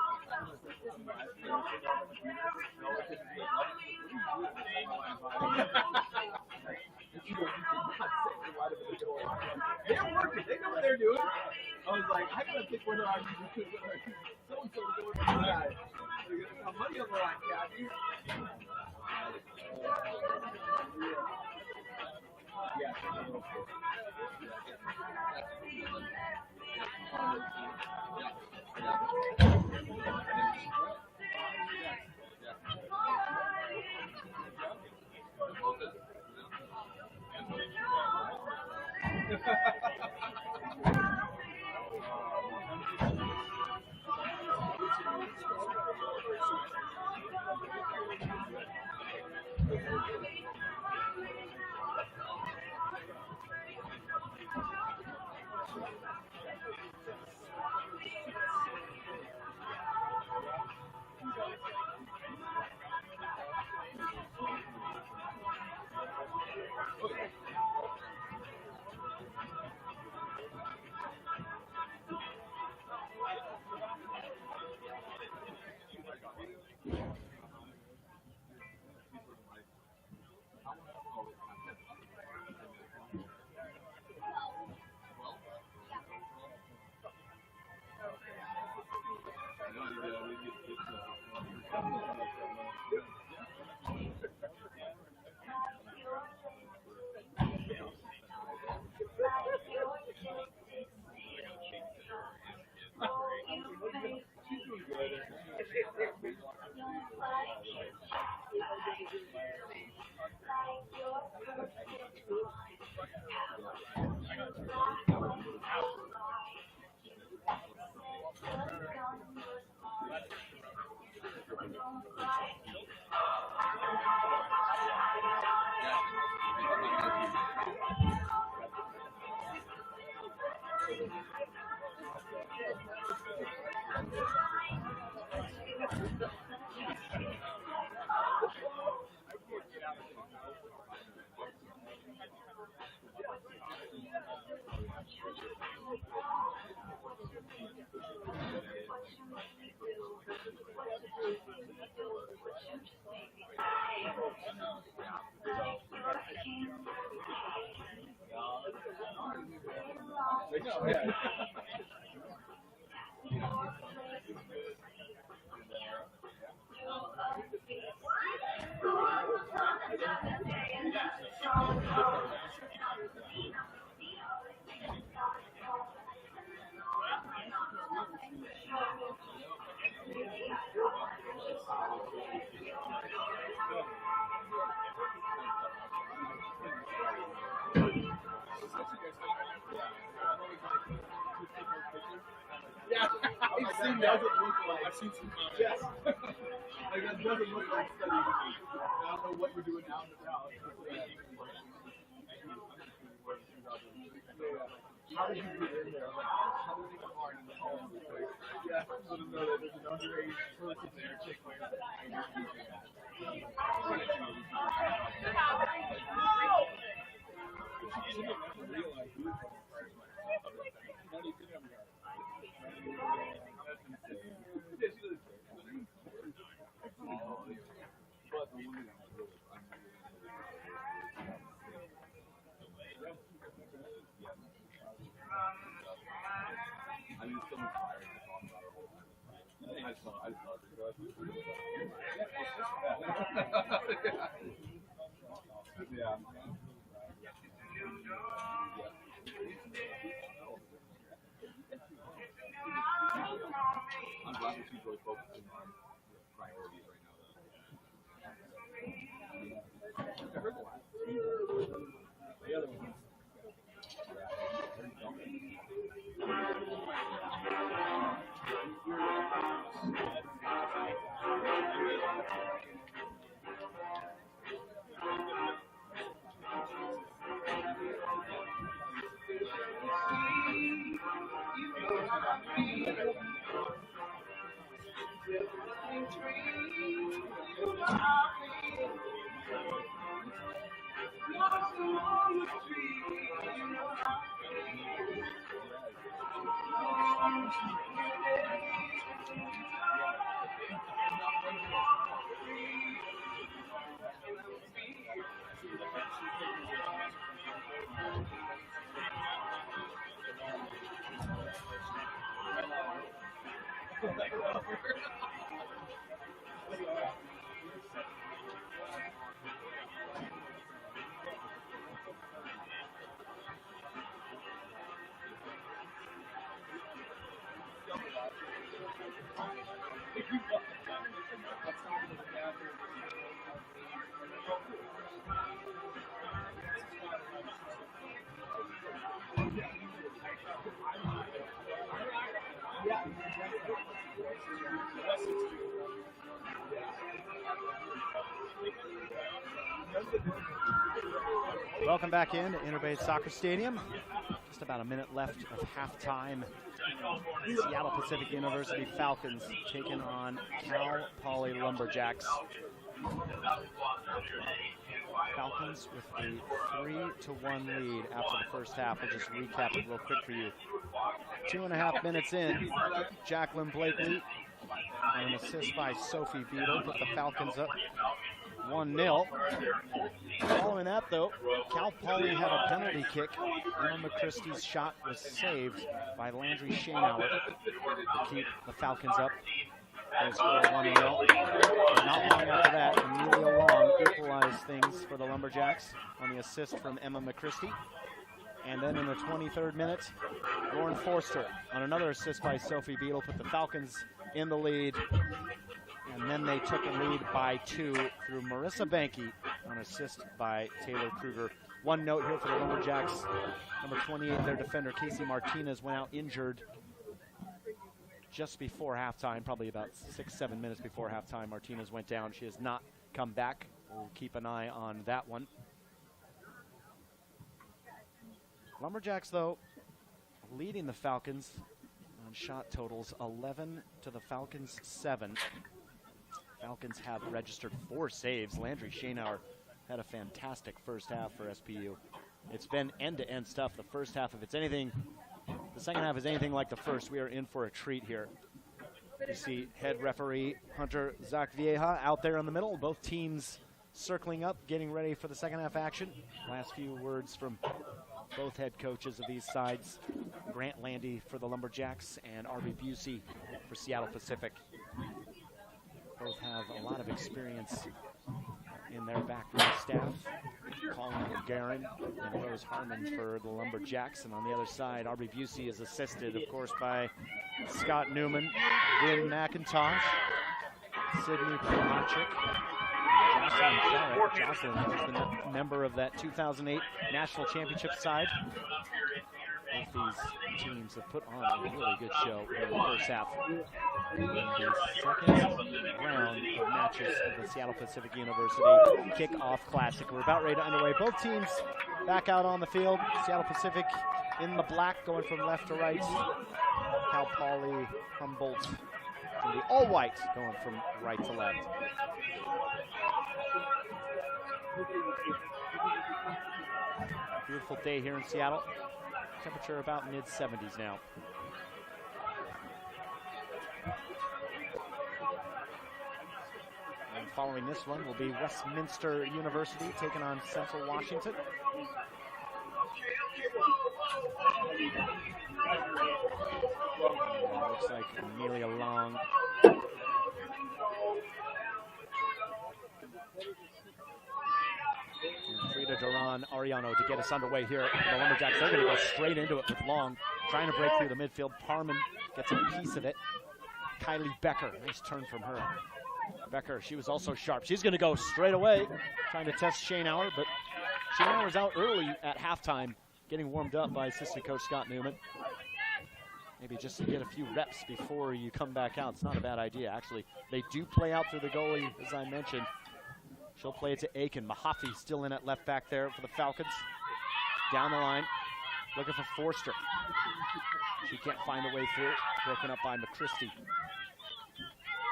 They're working. They know what they're doing. I was like, I gotta pick whether I'm so-and-so going to die. I'm money on the line, Kathy. It doesn't look like. I've seen some comments. Yes. Like, that doesn't look like study. I don't know what you're doing out and about. How did you get in there? How did you get hard in the home? Yeah, I don't know that there's an underage person there. Chick yeah. I'm glad that she's really focusing on priorities right now. I heard the last two. The other one. Welcome back in to Interbay Soccer Stadium. Just about a minute left of halftime. Seattle Pacific University Falcons taking on Cal Poly Lumberjacks. Falcons with a 3-1 lead after the first half. We'll just recap it real quick for you. 2.5 minutes in, Jacqueline Blakely and an assist by Sophie Beadle put the Falcons up 1-0. Following that, though, Cal Poly had a penalty kick. Emma McChristie's shot was saved by Landry Shainauer to keep the Falcons up. They scored 1-0. Not long after that, Amelia Long equalized things for the Lumberjacks on the assist from Emma McChristie. And then in the 23rd minute, Lauren Forster on another assist by Sophie Beadle put the Falcons in the lead. And then they took a lead by 2 through Marissa Banky on assist by Taylor Kruger. One note here for the Lumberjacks. Number 28, their defender, Casey Martinez, went out injured just before halftime, probably about 6-7 minutes before halftime. Martinez went down. She has not come back. We'll keep an eye on that one. Lumberjacks, though, leading the Falcons on shot totals, 11 to the Falcons' 7. Falcons have registered 4 saves. Landry Shainauer had a fantastic first half for SPU. It's been end-to-end stuff. The first half, if it's anything, the second half is anything like the first, we are in for a treat here. You see head referee Hunter Zacvieja out there in the middle. Both teams circling up, getting ready for the second half action. Last few words from both head coaches of these sides. Grant Landy for the Lumberjacks and R.B. Busey for Seattle Pacific. Both have a lot of experience in their backroom staff. Colin Garin and Rose Harmon for the Lumberjacks. And on the other side, R.B. Busey is assisted, of course, by Scott Newman, Lynn McIntosh, Sydney Promachik, Jocelyn Jarrett. Jocelyn was the member of that 2008 National Championship side. Both these teams have put on a really good show in the first half. In the second round of matches of the Seattle Pacific University Kickoff Classic. We're about ready to underway. Both teams back out on the field. Seattle Pacific in the black, going from left to right. Cal Poly, Humboldt, and the all-white going from right to left. Beautiful day here in Seattle. Temperature about mid-70s now. And following this one will be Westminster University taking on Central Washington. Looks like Amelia Long. And Frida Duran Ariano to get us underway here. The Lumberjacks, they're going to go straight into it with Long, trying to break through the midfield. Parman gets a piece of it. Kylie Becker, nice turn from her. Becker, she was also sharp. She's going to go straight away, trying to test Shainauer, but Shainauer's out early at halftime, getting warmed up by assistant coach Scott Newman. Maybe just to get a few reps before you come back out. It's not a bad idea, actually. They do play out through the goalie, as I mentioned. She'll play it to Aiken. Mahaffey still in at left back there for the Falcons. Down the line, looking for Forster. She can't find a way through. Broken up by McChristie.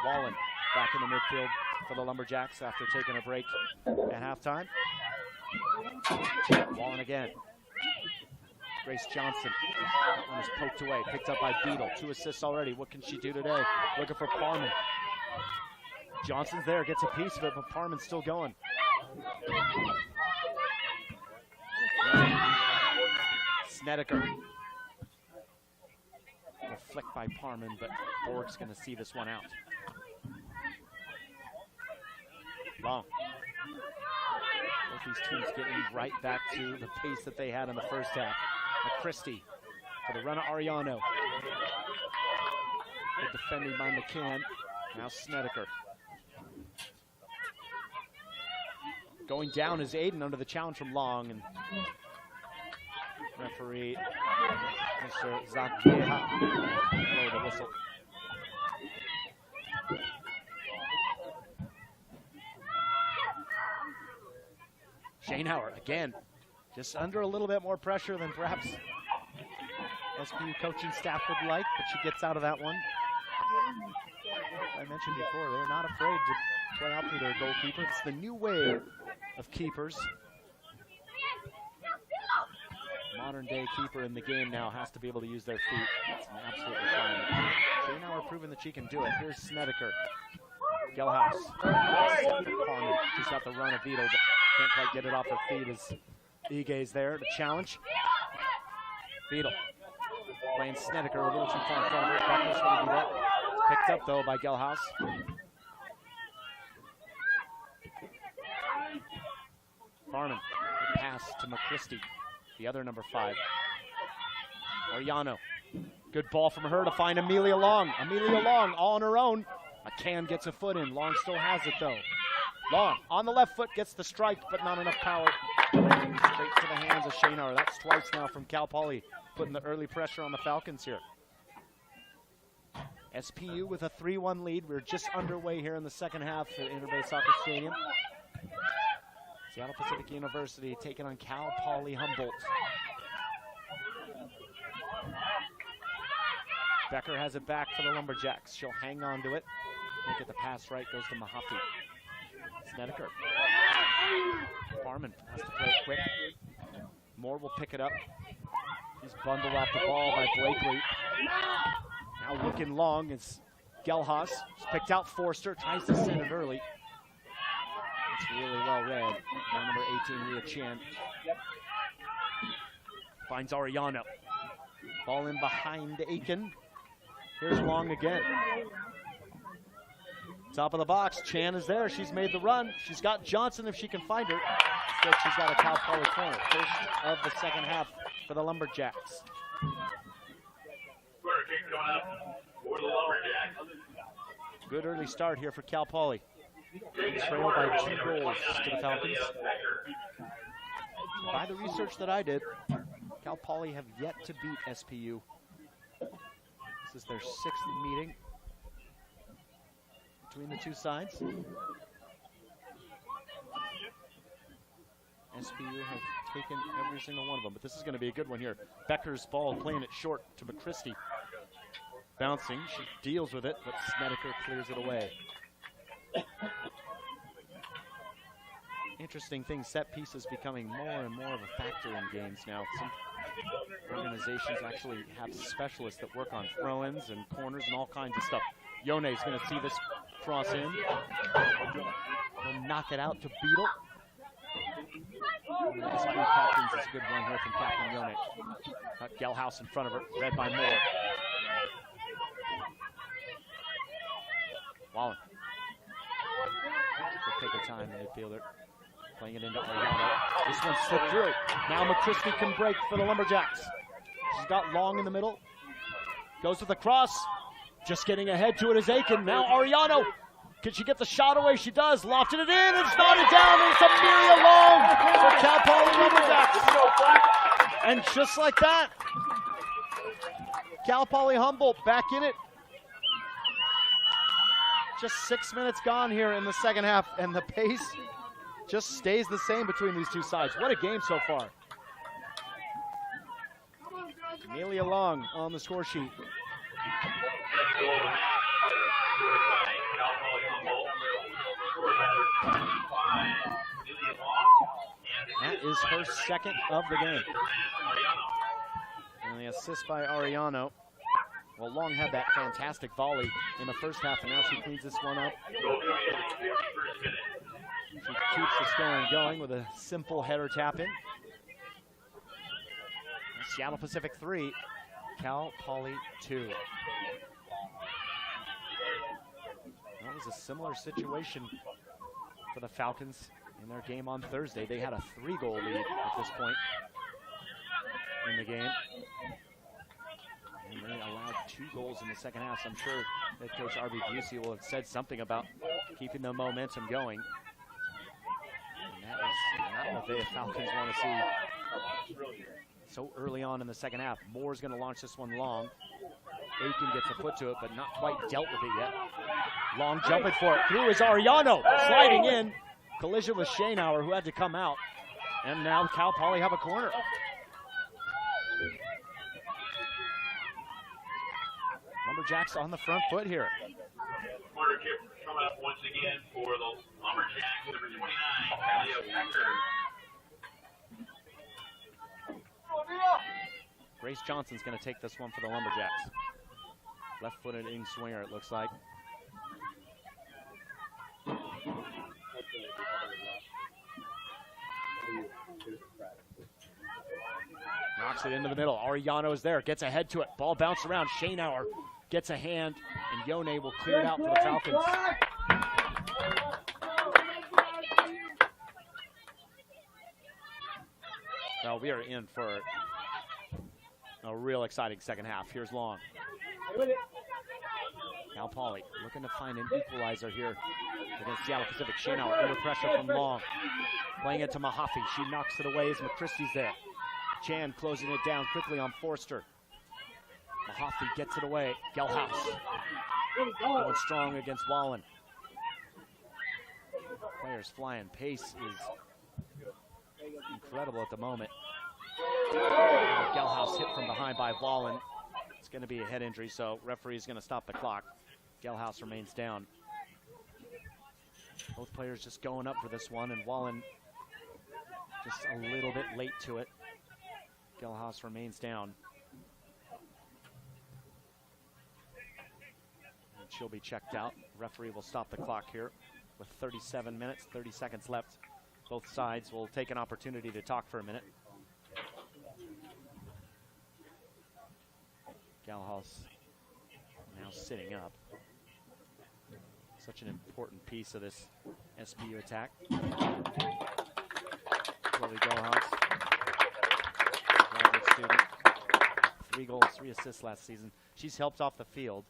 Wallen back in the midfield for the Lumberjacks after taking a break at halftime. Wallen again. Grace Johnson. That one is poked away. Picked up by Beadle. 2 assists already. What can she do today? Looking for Parman. Johnson's there, gets a piece of it, but Parman's still going. Snedeker. flick by Parman, but Borg's going to see this one out. Long. Both these teams getting right back to the pace that they had in the first half. McChristie for the run of Ariano. Good defending by McCann. Now Snedeker. Going down is Aiden under the challenge from Long, and referee Mr. Zakieha blow the whistle. Schoenauer again, just under a little bit more pressure than perhaps SPU coaching staff would like, but she gets out of that one. As I mentioned before, they're not afraid to play out through their goalkeeper. It's the new wave of keepers. Modern day keeper in the game now has to be able to use their feet. It's an absolute requirement. Schoenauer proving that she can do it. Here's Snedeker. Gelhaus. Parman. She's got the run of Vito, but can't quite get it off her feet as Ige's there to challenge. Beetle playing Snedeker a little too far in front of her. Becker's going to do that. Picked up though by Gelhaus. Parman, pass to McChristie, the other number 5. Ariano, good ball from her to find Amelia Long. Amelia Long all on her own. McCann gets a foot in. Long still has it though. Long on the left foot gets the strike, but not enough power. Straight to the hands of Schoenauer. That's twice now from Cal Poly, putting the early pressure on the Falcons here. SPU with a 3-1 lead. We're just underway here in the second half at Interbay Soccer Stadium. Seattle Pacific University taking on Cal Poly Humboldt. Becker has it back for the Lumberjacks. She'll hang on to it. Can't get the pass right, goes to Mahaffey. Snedeker. Parman has to play it quick. Moore will pick it up. He's bundled off the ball by Blakely. Now looking long is Gelhaus. She's picked out Forster, tries to send it early. It's really well read by number 18, Leah Chan. Finds Ariano. Ball in behind Aiken. Here's Long again. Top of the box, Chan is there. She's made the run. She's got Johnson if she can find her. Instead, she's got a Cal Poly corner. First of the second half for the Lumberjacks. Corner kick going up for the Lumberjacks. Good early start here for Cal Poly. Trailed by 2 goals to the Falcons. By the research that I did, Cal Poly have yet to beat SPU. This is their 6th meeting between the two sides. SPU have taken every single one of them, but this is going to be a good one here. Becker's ball playing it short to McChristie. Bouncing, she deals with it, but Snedeker clears it away. Interesting thing, set pieces becoming more and more of a factor in games now. Some organizations actually have specialists that work on throw-ins and corners and all kinds of stuff. Yone's going to see this cross in. He'll knock it out to Beetle. And the SPU captains, it's a good one here from Captain Yone. Got Gelhaus in front of her, read by Moore. Wallen. She'll take her time, the midfielder. Playing it into Ariano. This one slipped through. Now McChristie can break for the Lumberjacks. She's got Long in the middle. Goes to the cross. Just getting ahead to it is Aiken. Now Ariano. Can she get the shot away? She does. Lofted it in and started down. And it's Amelia Long for Cal Poly Lumberjacks. And just like that, Cal Poly Humboldt back in it. Just 6 minutes gone here in the second half, and the pace just stays the same between these two sides. What a game so far. Amelia Long on the score sheet. That is her second of the game. And the assist by Ariano. Well, Long had that fantastic volley in the first half, and now she cleans this one up. She keeps the scoring going with a simple header tap in. Seattle Pacific 3, Cal Poly 2. That was a similar situation for the Falcons in their game on Thursday. They had a 3-goal lead at this point in the game. And they allowed 2 goals in the second half. So I'm sure that Coach R.B. Busey will have said something about keeping the momentum going. And that is not what the Falcons want to see so early on in the second half. Moore's going to launch this one long. Aiken gets a foot to it, but not quite dealt with it yet. Long jumping for it. Through is Ariano, sliding in. Collision with Schoenauer, who had to come out. And now Cal Poly have a corner. Lumberjacks on the front foot here. Corner kick coming up once again for the Lumberjacks, number 29, Talia Becker. Grace Johnson's going to take this one for the Lumberjacks. Left-footed in swinger, it looks like. Knocks it into the middle. Ariano's there, gets ahead to it. Ball bounced around. Schoenauer gets a hand, and Yone will clear it out for the Falcons. Well, we are in for a real exciting second half. Here's Long. Cal Poly looking to find an equalizer here against Seattle Pacific. Schoenauer under pressure from Long. Playing it to Mahaffey. She knocks it away as McChristy's there. Chan closing it down quickly on Forster. Mahaffey gets it away. Gelhaus going strong against Wallen. Players flying. Pace is incredible at the moment. Gelhaus hit from behind by Wallen. It's going to be a head injury, so referee is going to stop the clock. Gelhaus remains down. Both players just going up for this one, and Wallen just a little bit late to it. Gelhaus remains down. And she'll be checked out. Referee will stop the clock here with 37 minutes, 30 seconds left. Both sides will take an opportunity to talk for a minute. Gelhaus now sitting up. Such an important piece of this SPU attack. Chloe Gelhaus, graduate student. 3 goals, 3 assists last season. She's helped off the field.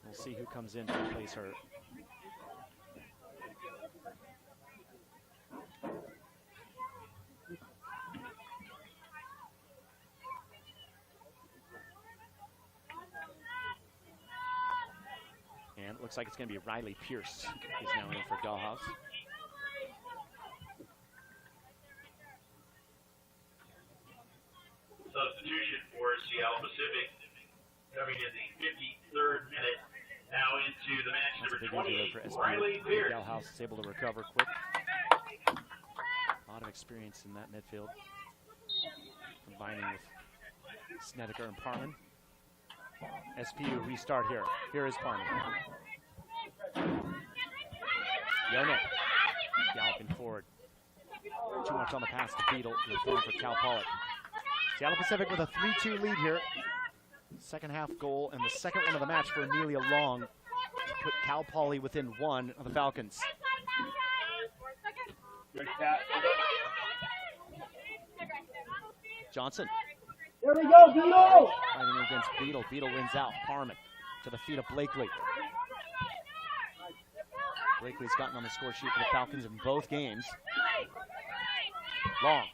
We'll see who comes in to replace her. And it looks like it's going to be Riley Pierce who's now in for Gelhaus. Substitution for Seattle Pacific coming in the 53rd minute. Now into the match, number 28, Riley Pierce. Gelhaus is able to recover quick. A lot of experience in that midfield, combining with Snedeker and Parman. SPU restart here. Here is Parman. Yone galloping forward. Too much on the pass to Beadle. Reform for Cal Poly. Seattle Pacific with a 3-2 lead here. Second half goal and the second one of the match for Amelia Long to put Cal Poly within 1 of the Falcons. Johnson. There we go, Beetle! Fighting against Beadle. Beadle wins out. Parman to the feet of Blakely. Blakely's gotten on the score sheet for the Falcons in both games. Long.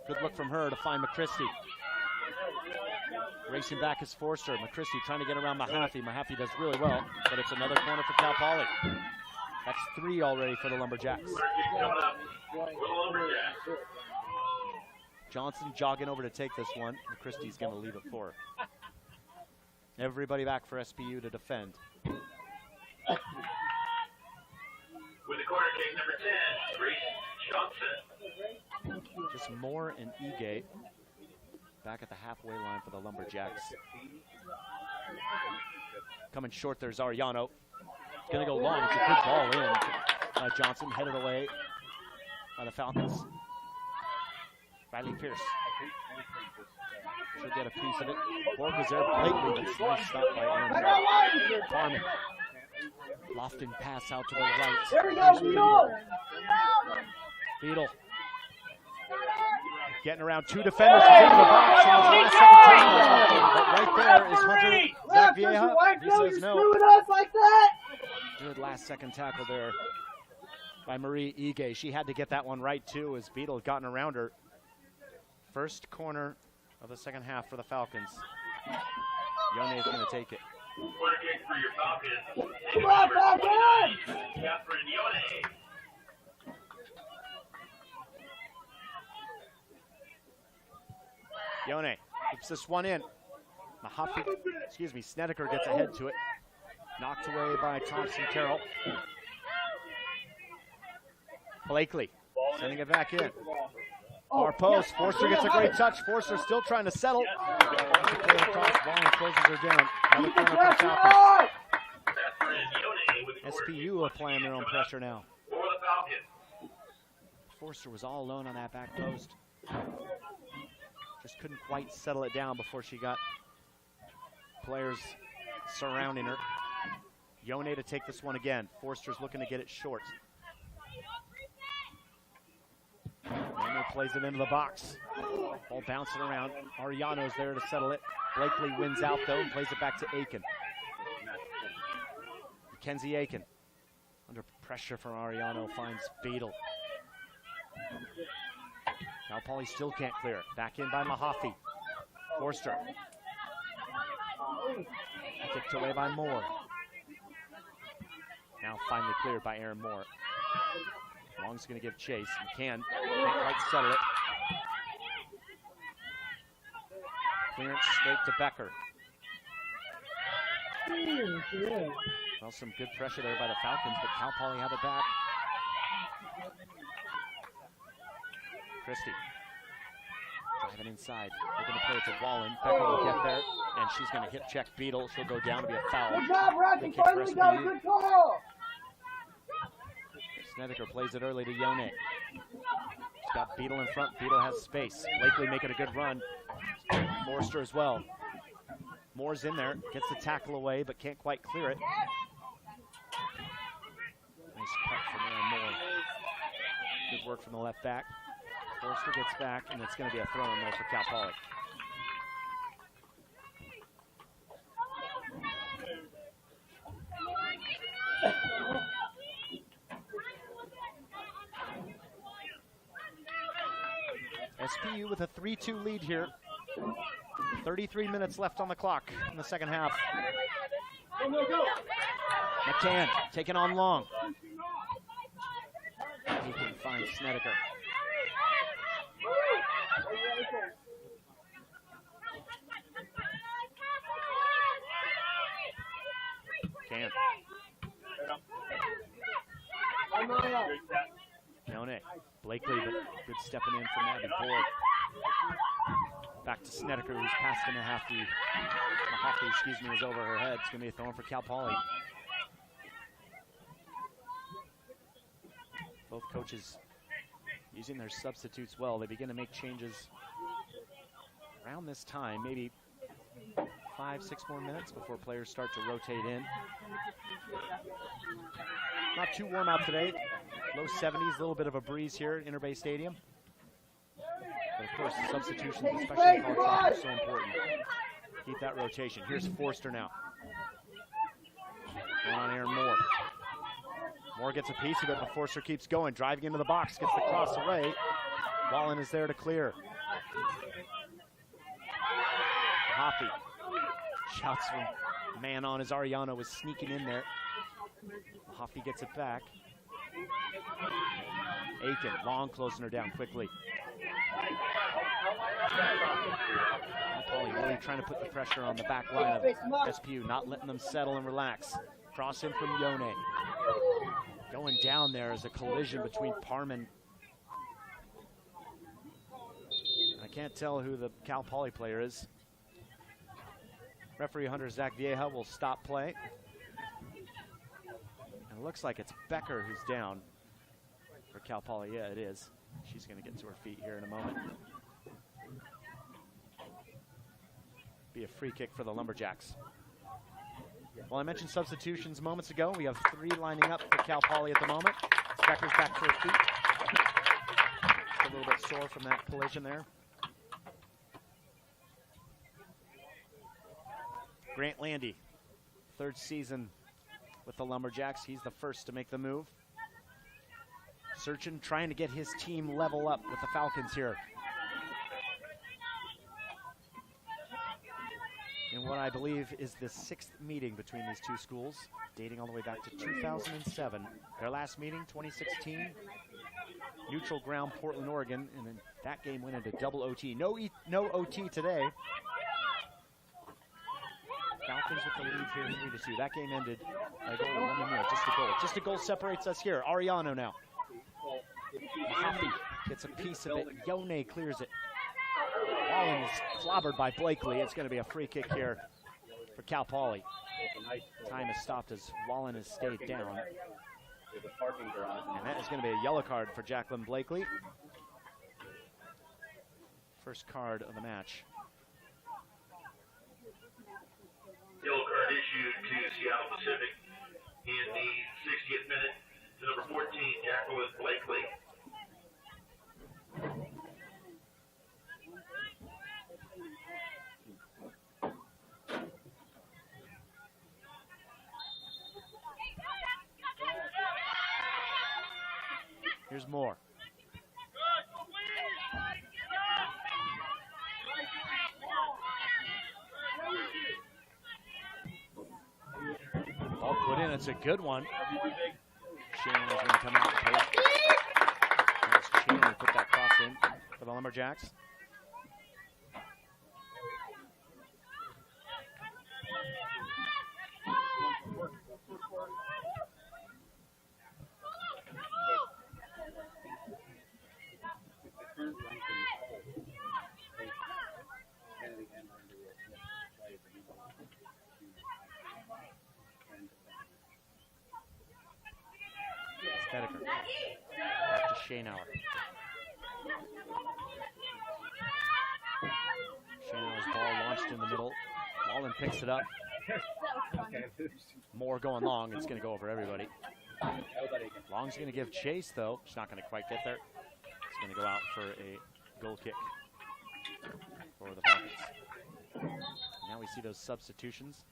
Good look from her to find McChristy. Racing back is Forster. McChristy trying to get around Mahaffey. Mahaffey does really well, but it's another corner for Cal Poly. That's 3 already for the Lumberjacks. Johnson jogging over to take this one. McChristy's going to leave it for her. Everybody back for SPU to defend. With the corner kick, number 10, Grace Johnson. Just Moore and Egate back at the halfway line for the Lumberjacks. Coming short, there's Ariano. Going to go long. It's a good ball in. Johnson headed away by the Falcons. Riley Pierce She'll get a piece of it. Borg was there blatantly, but nice stop by Aaron. Carmen. Lofton pass out to the right. There we go, Beetle. Beetle. Getting around two defenders. She's into the box. And it's the last second tackle. But right there is Hunter Zach Vieja. He says no. Screwing us like that. Good last second tackle there by Marie Ige. She had to get that one right too as Beetle had gotten around her. First corner of the second half for the Falcons. Yone is going to take it. Corner kick for your Falcons. Come on, Falcons! Catherine Yone. Yone keeps this one in. Snedeker gets ahead to it. Knocked away by Thompson Carroll. Blakely sending it back in. Far post. Forster gets a great touch. Forster still trying to settle. Ball closes her down. Another corner for Falcons. SPU applying their own pressure now. Forster was all alone on that back post. Just couldn't quite settle it down before she got players surrounding her. Yone to take this one again. Forster's looking to get it short. Yone plays it into the box. Ball bouncing around. Ariano's there to settle it. Blakely wins out though and plays it back to Aiken. Mackenzie Aiken under pressure from Ariano finds Beadle. Cal Poly still can't clear it. Back in by Mahaffey. Forster. Kicked away by Moore. Now finally cleared by Aaron Moore. Long's going to give chase. McCann can't quite settle it. Clearance straight to Becker. Well, some good pressure there by the Falcons, but Cal Poly have it back. Christie driving inside. They're going to play it to Wallen. Becker will get there, and she's going to hip check Beadle. She'll go down to be a foul. Good job, Rocky. Finally got a good call. Snedeker plays it early to Yone. She's got Beadle in front. Beadle has space. Blakely making a good run. Forster as well. Moore's in there. Gets the tackle away, but can't quite clear it. Nice cut from Aaron Moore. Good work from the left back. Forster gets back, and it's going to be a throw-in there for Cal Poly. SPU with a 3-2 lead here. 33 minutes left on the clock in the second half. McCann taking on Long. He can find Snedeker. Can. Yone. Blakely, but good stepping in from Abby Borg. Back to Snedeker, who's passed in Mahaffey, is over her head. It's going to be a throw-in for Cal Poly. Both coaches using their substitutes well. They begin to make changes around this time, maybe 5-6 more minutes before players start to rotate in. Not too warm out today. Low 70s, a little bit of a breeze here at Interbay Stadium. But of course, the substitutions, especially in college soccer, are so important. Keep that rotation. Here's Forster now. Going on Aaron Moore. Moore gets a piece of it, but Forster keeps going. Driving into the box, gets the cross away. Wallen is there to clear. Hoppy shouts from man on as Ariano was sneaking in there. Hoppy gets it back. Aiken, Long closing her down quickly. Poly really trying to put the pressure on the back line of SPU, not letting them settle and relax. Cross in from Yone. Going down there is a collision between Parman. I can't tell who the Cal Poly player is. Referee Hunter Zach Vieja will stop play. And it looks like it's Becker who's down for Cal Poly. Yeah, it is. She's going to get to her feet here in a moment. Be a free kick for the Lumberjacks. Well, I mentioned substitutions moments ago. We have 3 lining up for Cal Poly at the moment. Becker's back to her feet. Just a little bit sore from that collision there. Grant Landy, 3rd season with the Lumberjacks. He's the first to make the move. Searching, trying to get his team level up with the Falcons here. In what I believe is the 6th meeting between these two schools, dating all the way back to 2007. Their last meeting, 2016, neutral ground, Portland, Oregon, and then that game went into double OT. No OT today. Falcons with the lead here, 3-2. That game ended by a goal of 1-0. Just a goal. Just a goal separates us here. Ariano now. Mahaffey gets a piece of it. Yone clears it. Wallen is clobbered by Blakely. It's going to be a free kick here for Cal Poly. Time has stopped as Wallen has stayed down. And that is going to be a yellow card for Jacqueline Blakely. First card of the match. Yellow card issued to Seattle Pacific in the 60th minute to number 14, Jacqueline Blakely. Here's Moore. Ball put in, it's a good one. Shannon is going to come out and play it. Shannon put that cross in for the Lumberjacks. Snedeker. Back to Shaynauer. Shaynauer's ball launched in the middle. Wallen picks it up. Moore going long. It's going to go over everybody. Long's going to give chase, though. She's not going to quite get there. It's going to go out for a goal kick for the Falcons. Now we see those substitutions.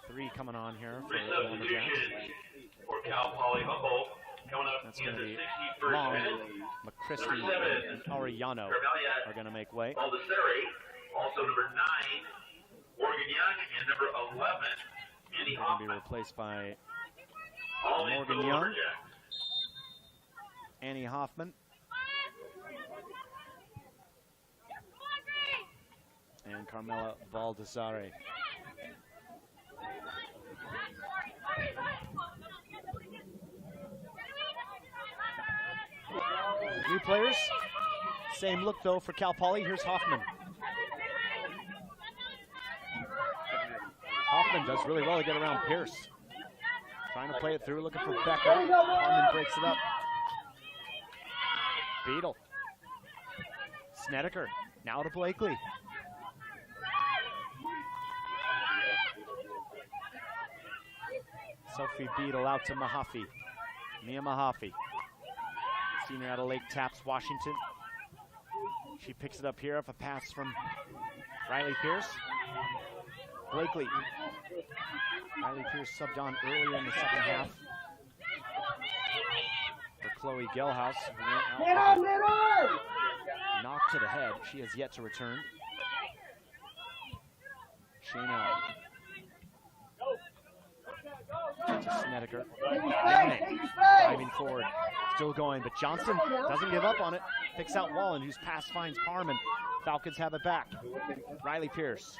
3 coming on here for the Lumberjacks. For Cal Poly Humboldt, coming up That's in going to the be 61st Long, minute. McChristy, and Ariano are going to make way. Baldessari, also number 9, Morgan Young, and number 11, Annie They're going to be Hoffman. replaced by All in for Morgan the Young, Lumberjacks. Annie Hoffman, and Carmela Baldessari. New players, same look though for Cal Poly. Here's Hoffman. Hoffman does really well to get around Pierce. Trying to play it through, looking for Becker. Harmon breaks it up. Beadle. Snedeker, now to Blakely. Sophie Beadle out to Mahaffey. Mia Mahaffey. Senior out of Lake Taps, Washington. She picks it up here off a pass from Riley Pierce. Blakely. Riley Pierce subbed on earlier in the second half for Chloe Gelhaus, who went out with a knock to the head. She has yet to return. Shayna to Snedeker. Driving forward, still going, but Johnson doesn't give up on it. Picks out Wallen, whose pass finds Parman. Falcons have it back. Riley Pierce.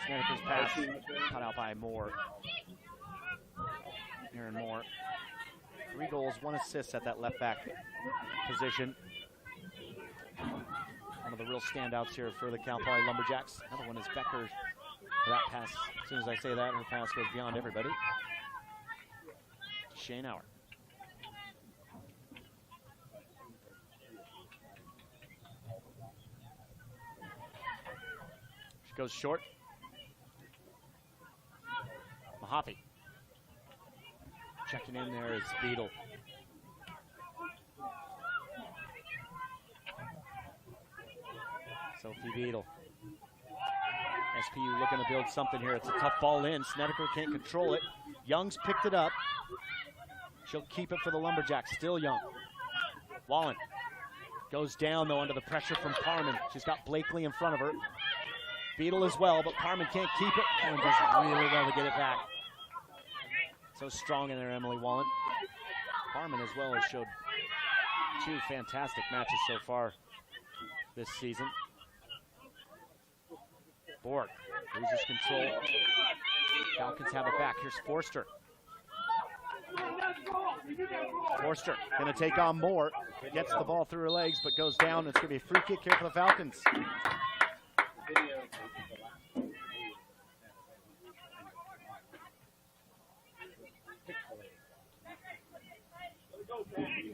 Snedeker's pass cut out by Moore. Aaron Moore. 3 goals, 1 assist at that left back position. One of the real standouts here for the Cal Poly Lumberjacks. Another one is Becker. That pass, as soon as I say that, her pass goes beyond everybody. Shaynauer. goes short. Mahaffey. Checking in there is Beadle. Sophie Beadle. SPU looking to build something here. It's a tough ball in. Snedeker can't control it. Young's picked it up. She'll keep it for the Lumberjacks. Still Young. Wallen goes down, though, under the pressure from Parman. She's got Blakely in front of her. Beadle as well, but Parman can't keep it. And does really well to get it back. So strong in there, Emily Wallen. Parman as well has showed 2 fantastic matches so far this season. Borg loses control. Falcons have it back. Here's Forster. Forster going to take on Moore. Gets the ball through her legs, but goes down. It's going to be a free kick here for the Falcons.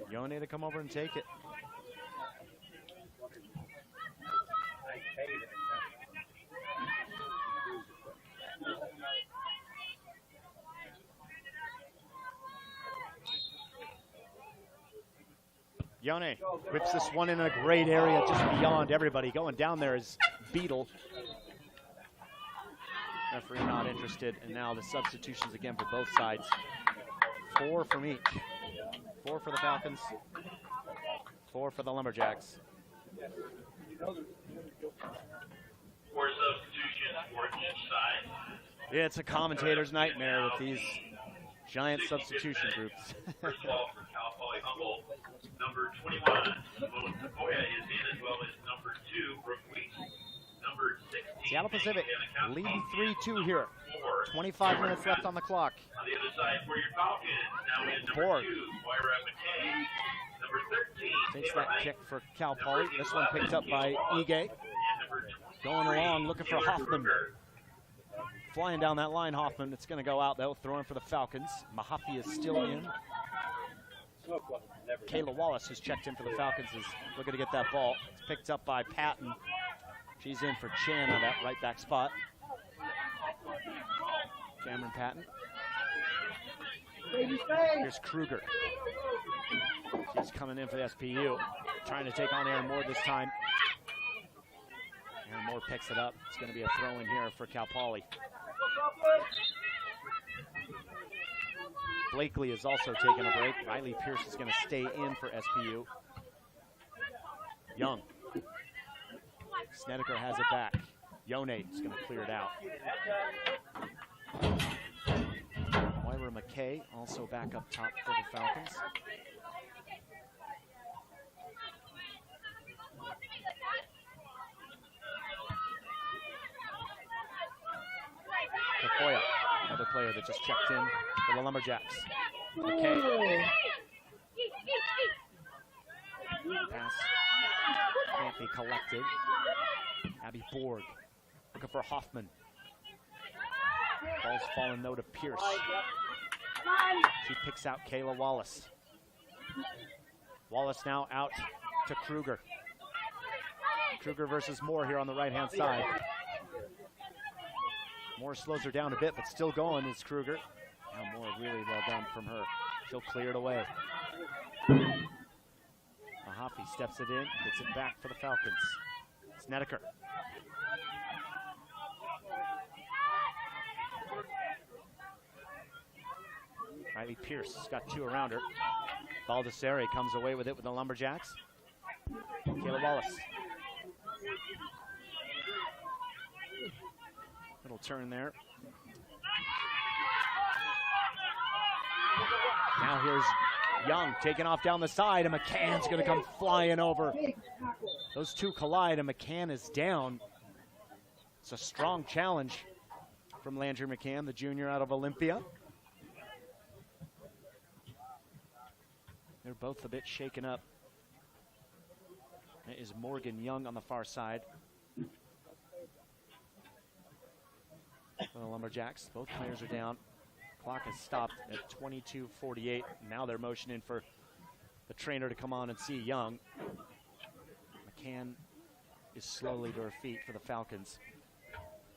Yone to come over and take it. Yone whips this one in a great area just beyond everybody. Going down there is Beadle. Referee not interested, and now the substitutions again for both sides. 4 from each. 4 for the Falcons, 4 for the Lumberjacks. 4 substitutions for each side. It's a commentator's nightmare with these giant substitution groups. First of all, for Cal Poly Humboldt, number 21, Moya is in, as well as number 2, Brooke Weeks. Number 16, Seattle Pacific leading 3-2 here. 25 minutes left on the clock. On the other side for your Falcons, now is number Borg 2, Moira McKay. Number 13, takes that kick for Cal Poly. This one picked up by Ige. Going along, looking for Hoffman. Flying down that line, Hoffman. It's going to go out, though, throwing for the Falcons. Mahaffey is still in. Kayla Wallace, who's checked in for the Falcons, is looking to get that ball. It's picked up by Patton. She's in for Chan on that right back spot. Cameron Patton. Here's Kruger. She's coming in for the SPU. Trying to take on Aaron Moore this time. Aaron Moore picks it up. It's going to be a throw in here for Cal Poly. Blakely is also taking a break. Riley Pierce is going to stay in for SPU. Young. Snedeker has it back. Yone is going to clear it out. Moira McKay also back up top for the Falcons. Tafoya, another player that just checked in for the Lumberjacks. McKay. Pass can't be collected. Abby Borg looking for Hoffman. Ball's falling though to Pierce. She picks out Kayla Wallace. Wallace now out to Kruger. Kruger versus Moore here on the right-hand side. Moore slows her down a bit, but still going is Kruger. Now Moore really well done from her. She'll clear it away. Mahaffey steps it in, gets it back for the Falcons. Snedeker. Riley Pierce has got 2 around her. Baldessari comes away with it with the Lumberjacks. Kayla Wallace. Little turn there. Now here's Young taking off down the side, and McCann's going to come flying over. Those 2 collide, and McCann is down. It's a strong challenge from Landry McCann, the junior out of Olympia. They're both a bit shaken up. It is Morgan Young on the far side for the Lumberjacks. Both players are down. Clock has stopped at 22:48. Now they're motioning for the trainer to come on and see Young. McCann is slowly to her feet for the Falcons.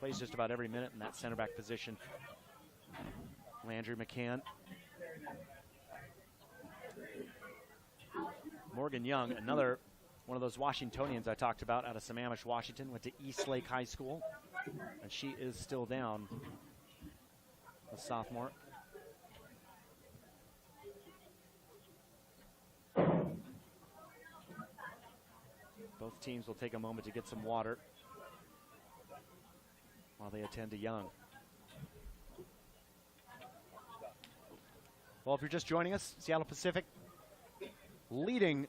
Plays just about every minute in that center back position. Landry McCann. Morgan Young, another one of those Washingtonians I talked about out of Sammamish, Washington, went to Eastlake High School, and she is still down, a sophomore. Both teams will take a moment to get some water while they attend to Young. Well, if you're just joining us, Seattle Pacific leading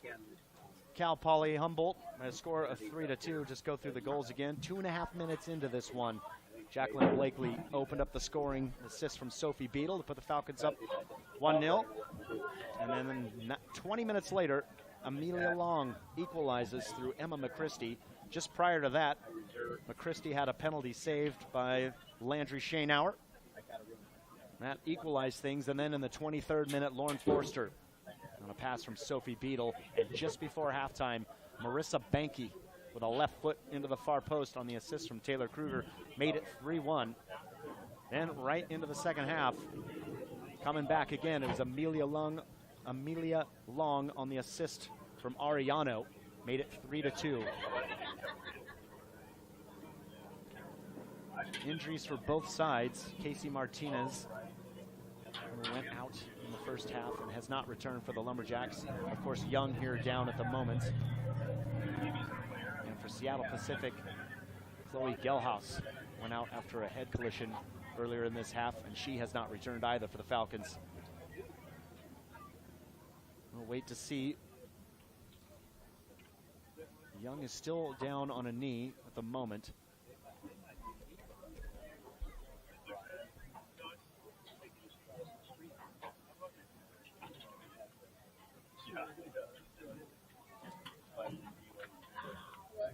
Cal Poly Humboldt by a score of 3-2. Just go through the goals again. 2.5 minutes into this one, Jacqueline Blakely opened up the scoring. Assist from Sophie Beadle to put the Falcons up 1-0. And then 20 minutes later, Amelia Long equalizes through Emma McChristie. Just prior to that, McChristie had a penalty saved by Landry Shaneauer. That equalized things, and then in the 23rd minute, Lauren Forster on a pass from Sophie Beadle. And just before halftime, Marissa Banky with a left foot into the far post on the assist from Taylor Kruger made it 3-1. Then right into the second half, coming back again, it was Amelia Long on the assist from Ariano, made it 3-2. Injuries for both sides. Casey Martinez went out in the first half and has not returned for the Lumberjacks. Of course, Young here down at the moment. And for Seattle Pacific, Chloe Gelhaus went out after a head collision earlier in this half, and she has not returned either for the Falcons. We'll wait to see. Young is still down on a knee at the moment.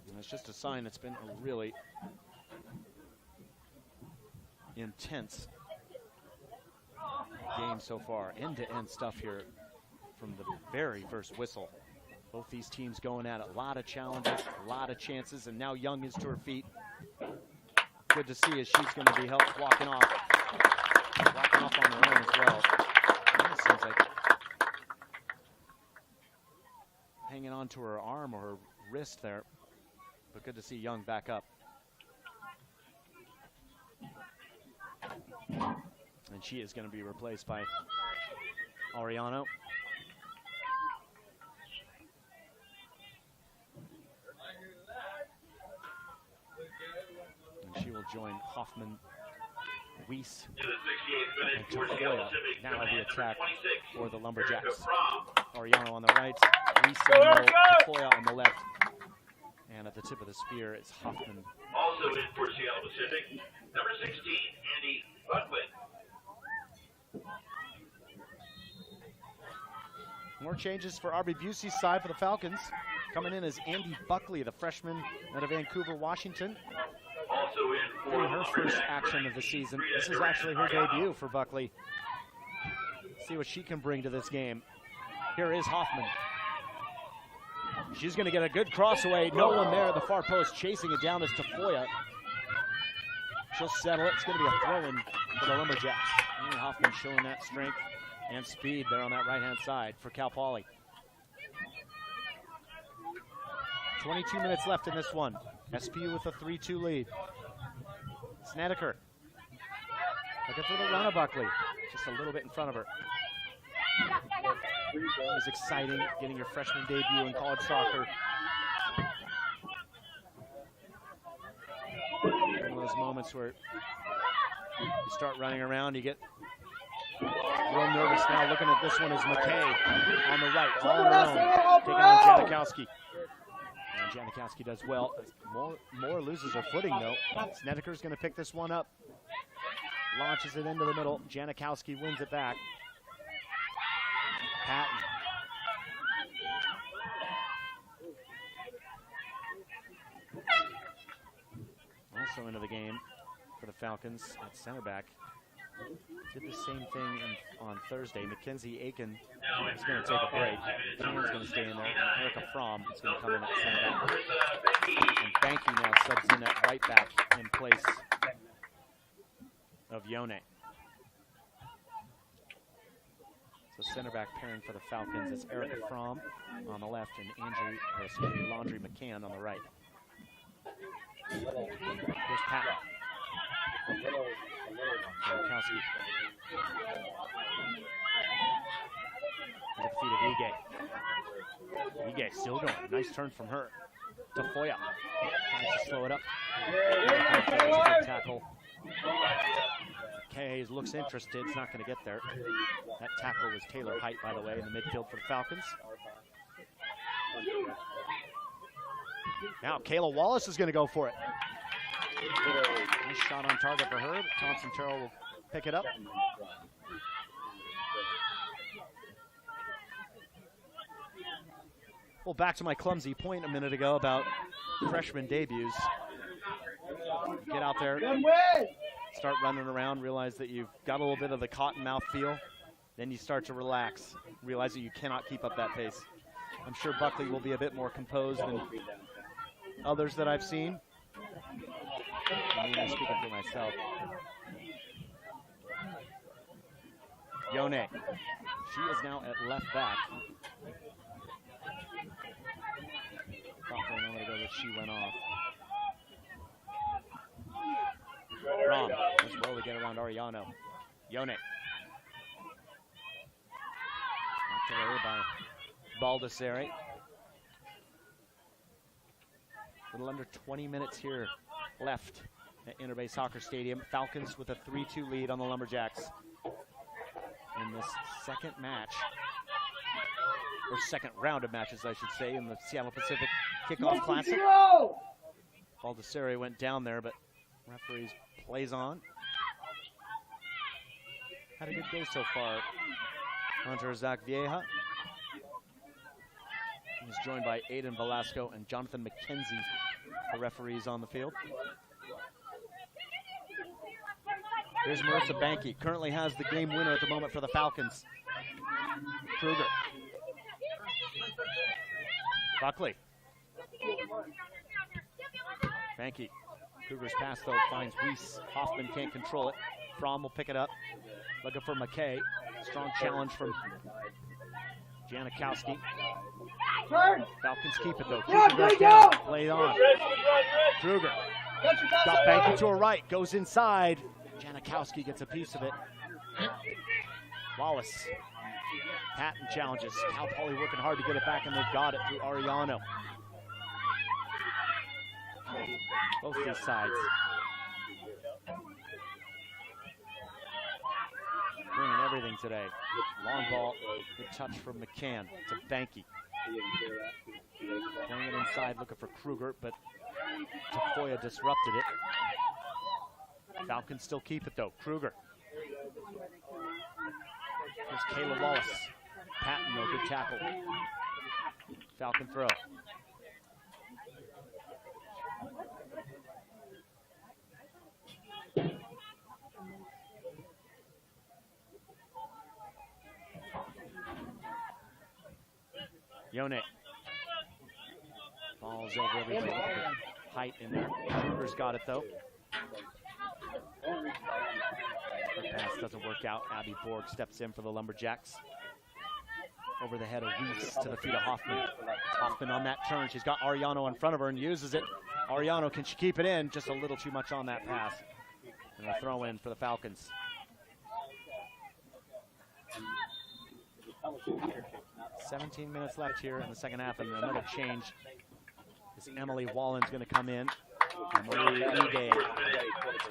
And it's just a sign it's been a really intense game so far. End-to-end stuff here from the very first whistle. Both these teams going at it. A lot of challenges, a lot of chances, and now Young is to her feet. Good to see as she's going to be helped walking off on her own as well. And it seems like hanging on to her arm or her wrist there, but good to see Young back up. And she is going to be replaced by Ariano. And she will join Hoffman, Weiss, and Tafoya now the attack for the Lumberjacks. Ariano on the right, Weiss in the middle, Tafoya on the left. And at the tip of the spear, it's Hoffman. Also in for Seattle Pacific, number 16, Andy Buckley. More changes for RB Busey's side for the Falcons. Coming in is Andy Buckley, the freshman out of Vancouver, Washington. Also in for Her first action of the season. This is actually her debut for Buckley. See what she can bring to this game. Here is Hoffman. She's going to get a good cross away. No one there at the far post. Chasing it down is Tafoya. She'll settle it. It's going to be a throw-in for the Lumberjacks. And Hoffman showing that strength and speed there on that right-hand side for Cal Poly. 22 minutes left in this one. SPU with a 3-2 lead. Snedeker looking for the run of Buckley. Just a little bit in front of her. It's exciting getting your freshman debut in college soccer. One of those moments where you start running around, you get real nervous. Now looking at this one is McKay on the right, all on her own, taking on Janikowski. And Janikowski does well. Moore loses her footing though. Snedeker's going to pick this one up. Launches it into the middle. Janikowski wins it back. Patton. Also into the game for the Falcons at center back. Did the same thing on Thursday. Mackenzie Aiken is going to take a break. Tan's going to stay in there. And Erica Fromm is going to come in at center back. And Banky now subs in at right back in place of Yone. So center back pairing for the Falcons is Erica Fromm on the left and Laundry McCann on the right. Here's Pat. Jankowski. To the feet of Ige. Ige still going. Nice turn from her. To Foya. Tries to slow it up. Good tackle. Hayes looks interested. It's not going to get there. That tackle was Taylor Height, by the way, in the midfield for the Falcons. Now Kayla Wallace is going to go for it. Nice shot on target for her, but Thompson Terrell will pick it up. Well, back to my clumsy point a minute ago about freshman debuts. Get out there, start running around, realize that you've got a little bit of the cotton mouth feel. Then you start to relax, realize that you cannot keep up that pace. I'm sure Buckley will be a bit more composed than others that I've seen. I mean, I'm speaking for myself. Yone. She is now at left back. Thought for a moment ago that she went off. Rom does well to get around Ariano. Yone. Knocked away by Baldessari. A little under 20 minutes here left at Interbay Soccer Stadium. Falcons with a 3-2 lead on the Lumberjacks in this second match, or second round of matches, I should say, in the Seattle Pacific Kickoff Classic. Baldessari went down there, but referees plays on. Had a good day so far. Hunter Zach-Vieja. He's joined by Aiden Velasco and Jonathan McKenzie, the referees on the field. Here's Marissa Banky, currently has the game winner at the moment for the Falcons. Kruger. Buckley. Banky. Kruger's pass, though, finds Weiss. Hoffman can't control it. Fromm will pick it up. Looking for McKay. Strong challenge from Janikowski. Falcons keep it, though. Kruger goes down. Play on. Kruger. Got Banky to her right. Goes inside. Janikowski gets a piece of it. Wallace. Patton challenges. Cal Poly working hard to get it back, and they've got it through Ariano. Both these sides. Bringing everything today. Long ball. Good touch from McCann to Banky. Playing it inside, looking for Kruger, but Tafoya disrupted it. Falcons still keep it, though. Kruger. Here's Kayla Wallace. Patton, though, good tackle. Falcon throw. Yone. Falls over everybody. Height in there. Kruger's got it, though. Her pass doesn't work out. Abby Borg steps in for the Lumberjacks. Over the head of Weiss to the feet of Hoffman. Hoffman on that turn. She's got Ariano in front of her and uses it. Ariano, can she keep it in? Just a little too much on that pass. And a throw in for the Falcons. "17 minutes left here in the second half, and another change. Is Emily Wallen's going to come in. Emily Ige is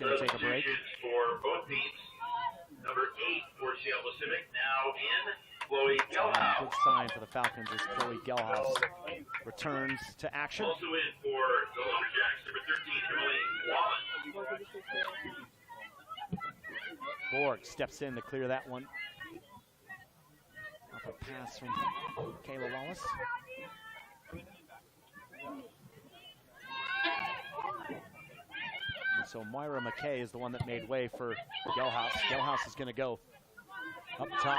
going to take a break. For both teams. Number 8 for Seattle Pacific, now in Chloe Gelhaus. Good sign for the Falcons as Chloe Gelhaus returns to action. Also in for the Lumberjacks, number 13, Emily Wallen. Borg steps in to clear that one. Off a pass from Kayla Wallace. And so Moira McKay is the one that made way for Gelhaus. Gelhaus is going to go up top.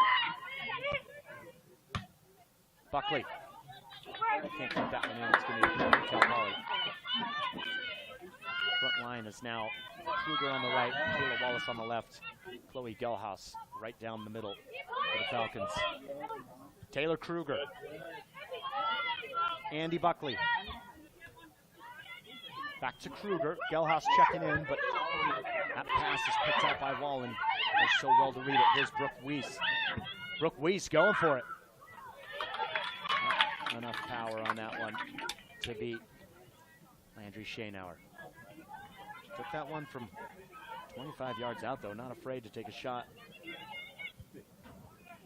Buckley. Can't keep that one in. It's going to be Cal Poly. Front line is now Kruger on the right, Kayla Wallace on the left, Chloe Gelhaus right down the middle for the Falcons. Taylor Kruger, Andy Buckley. Back to Kruger, Gelhaus checking in, but that pass is picked up by Wallen. Does so well to read it. Here's Brooke Weiss. Brooke Weiss going for it. Not enough power on that one to beat Landry Schoenauer. Took that one from 25 yards out, though. Not afraid to take a shot.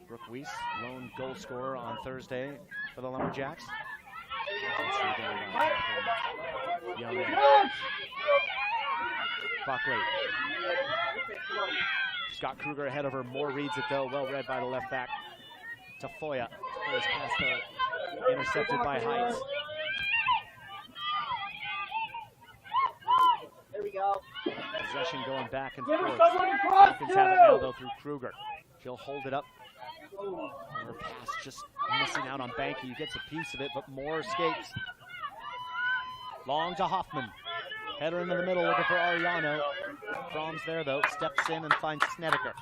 Brooke Weiss, lone goal scorer on Thursday for the Lumberjacks. Young Buckley. Scott Kruger ahead of her. Moore reads it, though. Well read by the left back. Tafoya. Tafoya's pass, though, intercepted by Heights. There we go. Possession going back and forth. Falcons have it now, though, through Kruger. She'll hold it up. Her pass just missing out on Banky. He gets a piece of it, but Moore escapes. Long to Hoffman. Header into the middle, looking for Ariano. Fromm's there, though. Steps in and finds Snedeker.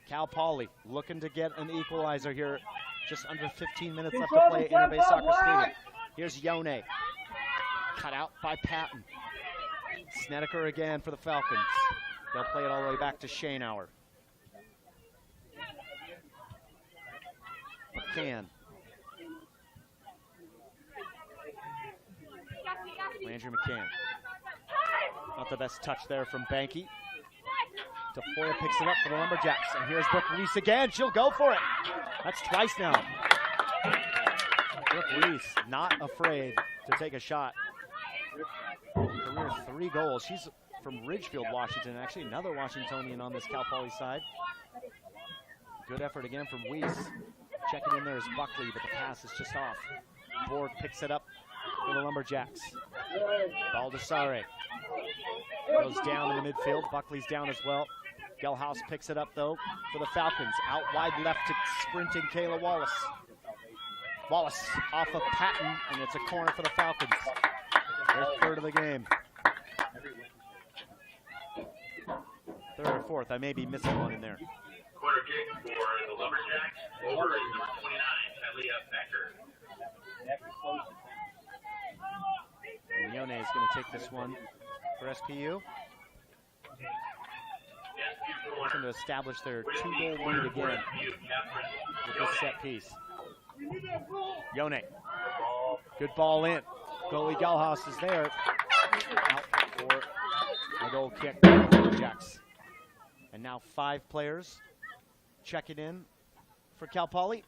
Cal Poly looking to get an equalizer here. Just under 15 minutes left to play at Interbay Soccer Stadium. Here's Yone. Cut out by Patton. Snedeker again for the Falcons. They'll play it all the way back to Schoenauer. McCann. Landry McCann. Not the best touch there from Banky. Tafoya picks it up for the Lumberjacks. And here's Brooke Reese again. She'll go for it. That's twice now. Brooke Reese not afraid to take a shot. Career 3 goals. She's from Ridgefield, Washington. Actually, another Washingtonian on this Cal Poly side. Good effort again from Weiss. Checking in there is Buckley, but the pass is just off. Borg picks it up for the Lumberjacks. Baldessare goes down in the midfield. Buckley's down as well. Gelhaus picks it up, though, for the Falcons. Out wide left to sprinting Kayla Wallace. Wallace off of Patton, and it's a corner for the Falcons. Their third of the game. Third or fourth. I may be missing one in there. Corner kick for the Lumberjacks. Over is number 29, Talia Becker. And Yone is going to take this one for SPU. Looking to establish their 2-goal lead again with this set piece. Yone. Good ball in. Goalie Gelhaus is there. Out for a goal kick for the Lumberjacks. And now 5 players checking in for Cal Poly.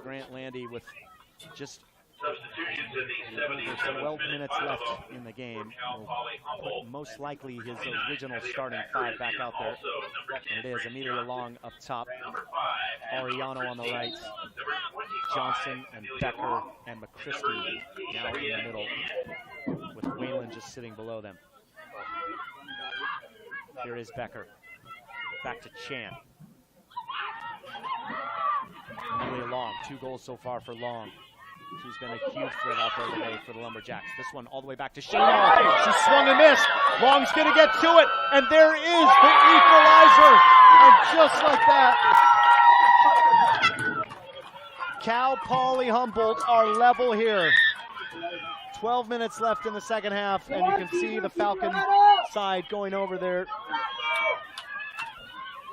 Grant Landy with just substitutions in the 77th 12 minute. minutes left in the game. Will put most likely his original starting 5 back out there. And it is Amelia Long up top, Ariano on the right, Johnson and Becker and McChristy now in the middle, with Whalen just sitting below them. Here is Becker. Back to Chan. Amelia Long, 2 goals so far for Long. She's been a huge threat out there today for the Lumberjacks. This one all the way back to Schoenauer. She swung and missed. Long's going to get to it. And there is the equalizer. And just like that, Cal Poly Humboldt are level here. 12 minutes left in the second half. And you can see the Falcon side going over there,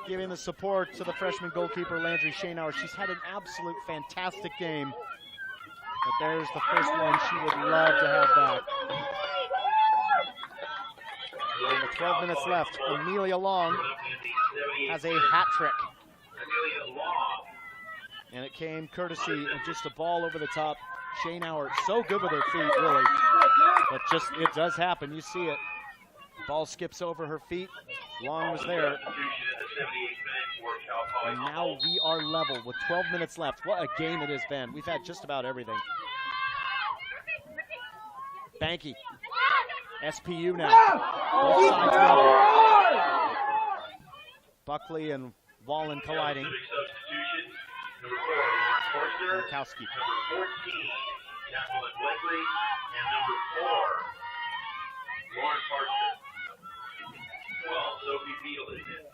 giving the support to the freshman goalkeeper, Landry Schoenauer. She's had an absolute fantastic game. But there's the first one she would love to have back. And with 12 minutes left, Amelia Long has a hat trick. And it came courtesy of just a ball over the top. Schoenauer, so good with her feet, really. But just, it does happen. You see it. Ball skips over her feet. Long was there. And now we are level with 12 minutes left. What a game it has been. We've had just about everything. Banky. SPU now. Both sides level. Buckley and Wallen colliding. Murkowski. Jacqueline Blakely, and number 4, Lauren Parker. 12, Sophie Beadle is in.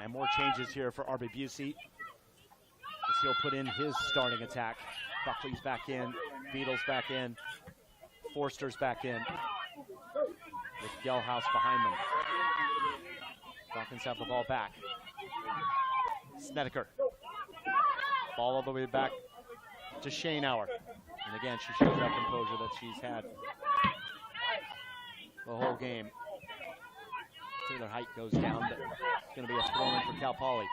And more changes here for RB Busey, as he'll put in his starting attack. Buckley's back in, Beadle's back in, Forster's back in, with Gelhaus behind them. Falcons have the ball back. Snedeker. Ball all the way back to Shaneauer. And again, she shows that composure that she's had the whole game. Taylor Height goes down, but it's going to be a throw-in for Cal Poly.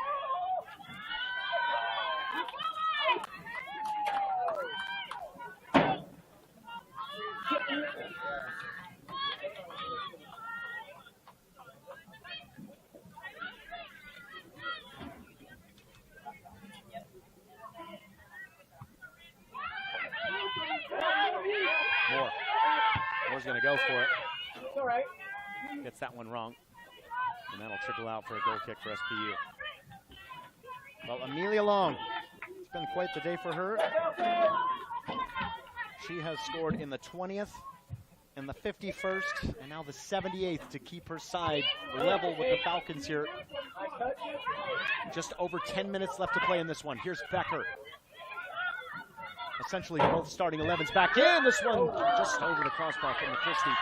Moore's going to go for it. It's all right. Gets that one wrong. And that'll trickle out for a goal kick for SPU. Well, Amelia Long, it's been quite the day for her. She has scored in the 20th and the 51st and now the 78th to keep her side level with the Falcons here. Just over 10 minutes left to play in this one. Here's Becker. Essentially both starting 11s back in. This one just over the crossbar from McChristie.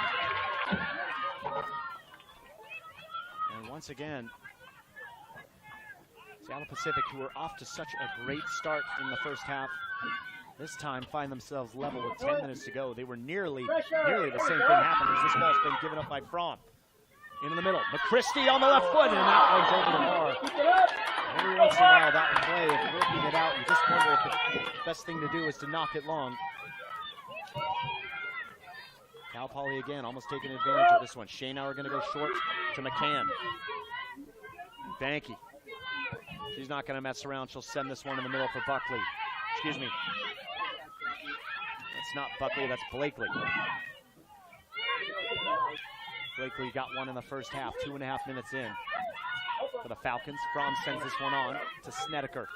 And once again, Seattle Pacific, who were off to such a great start in the first half, this time find themselves level with 10 minutes to go. They were nearly the same thing happened as this ball's been given up by Fromm. In the middle, McChristie on the left foot, and that one's over the bar. Every once in a while, that play of working it out, you just wonder if the best thing to do is to knock it long. Cal Poly again, almost taking advantage of this one. Shaneauer going to go short to McCann. Banky. She's not going to mess around. She'll send this one in the middle for Buckley. Excuse me. That's not Buckley, that's Blakely. Blakely got one in the first half, 2.5 minutes in. For the Falcons, Fromm sends this one on to Snedeker.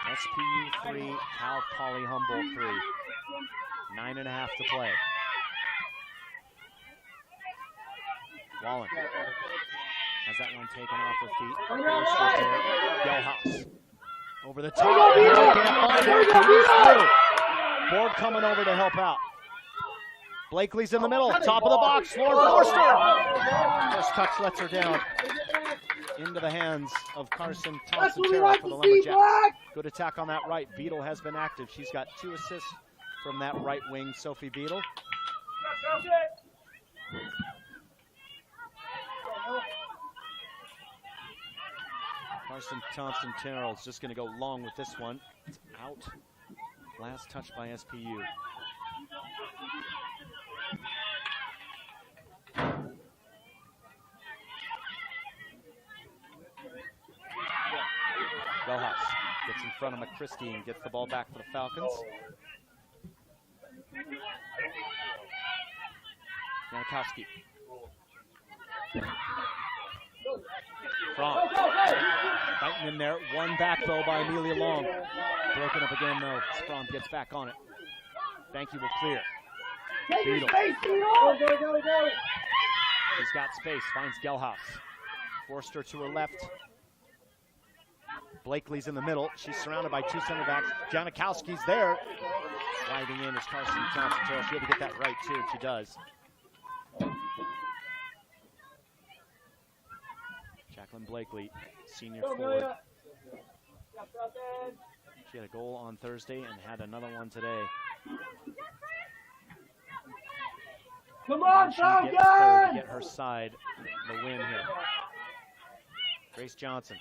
SPU 3, Cal Poly Humboldt 3. 9.5 to play. Wallen has that one taken off her feet. Gelhaus over the top. Board coming over to help out. Blakely's in the middle, top of the box. Lauren Forster. First touch lets her down. Into the hands of Carson Thompson-Terrell for the Lumberjacks. Good attack on that right. Beadle has been active. She's got 2 assists from that right wing, Sophie Beadle. Carson Thompson-Terrell is just going to go long with this one. It's out. Last touch by SPU. Gelhaus gets in front of McChristie and gets the ball back for the Falcons. Janikowski. Fromm fighting in there. One back though by Amelia Long. Broken up again though. Fromm gets back on it. Banky will clear. Beadle. He's got space. Finds Gelhaus. Forster to her left. Blakely's in the middle. She's surrounded by 2 center backs. Janikowski's there. Sliding in is Carson Thompson-Terrell. She had to get that right too, and she does. Jacqueline Blakely, senior forward. She had a goal on Thursday and had another one today. Come on, she gets third to get her side the win here. Grace Johnson.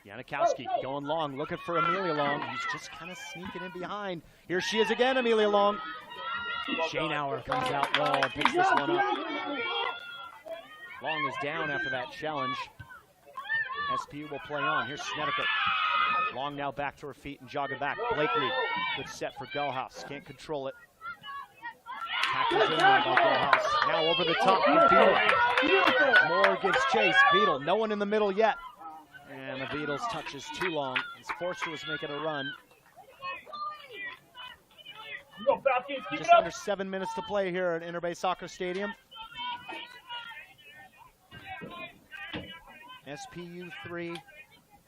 Janikowski going long, looking for Amelia Long. He's just kind of sneaking in behind. Here she is again, Amelia Long. Shaneauer comes out well and picks this one up. Long is down after that challenge. SPU will play on. Here's Snedeker. Long now back to her feet and jogging back. Blakely, good set for Gelhaus. Can't control it. Tackles in by Gelhaus. Now over the top for Beadle. Moore gives chase. Beadle, no one in the middle yet. And the Beatles touches too long as Forster was making a run. Go, Falcons, keep Just it up. under 7 minutes to play here at Interbay Soccer Stadium. SPU 3,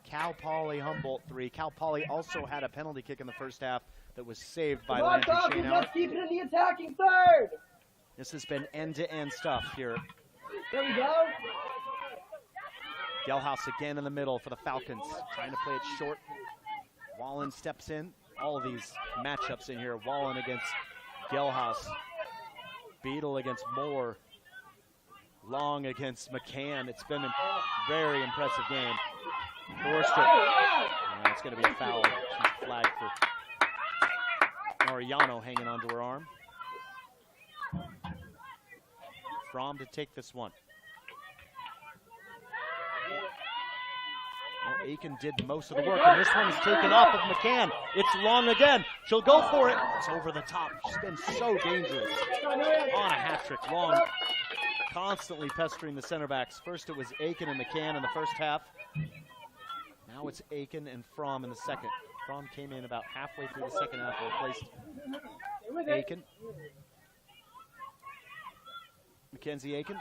Cal Poly Humboldt 3. Cal Poly also had a penalty kick in the first half that was saved by Come on, Landry Falcons, Shanehour. let's keep it in the attacking third. This has been end-to-end stuff here. There we go. Gelhaus again in the middle for the Falcons, trying to play it short. Wallen steps in. All of these matchups in here. Wallen against Gelhaus. Beadle against Moore. Long against McCann. It's been a very impressive game. Forster. And it's going to be a foul. She's flagged for Mariano hanging onto her arm. Fromm to take this one. Well, Aiken did most of the work, and this one is taken off of McCann. It's Long again. She'll go for it. It's over the top. She's been so dangerous. On a hat trick. Long constantly pestering the center backs. First it was Aiken and McCann in the first half. Now it's Aiken and Fromm in the second. Fromm came in about halfway through the second half and replaced Aiken. Mackenzie Aiken.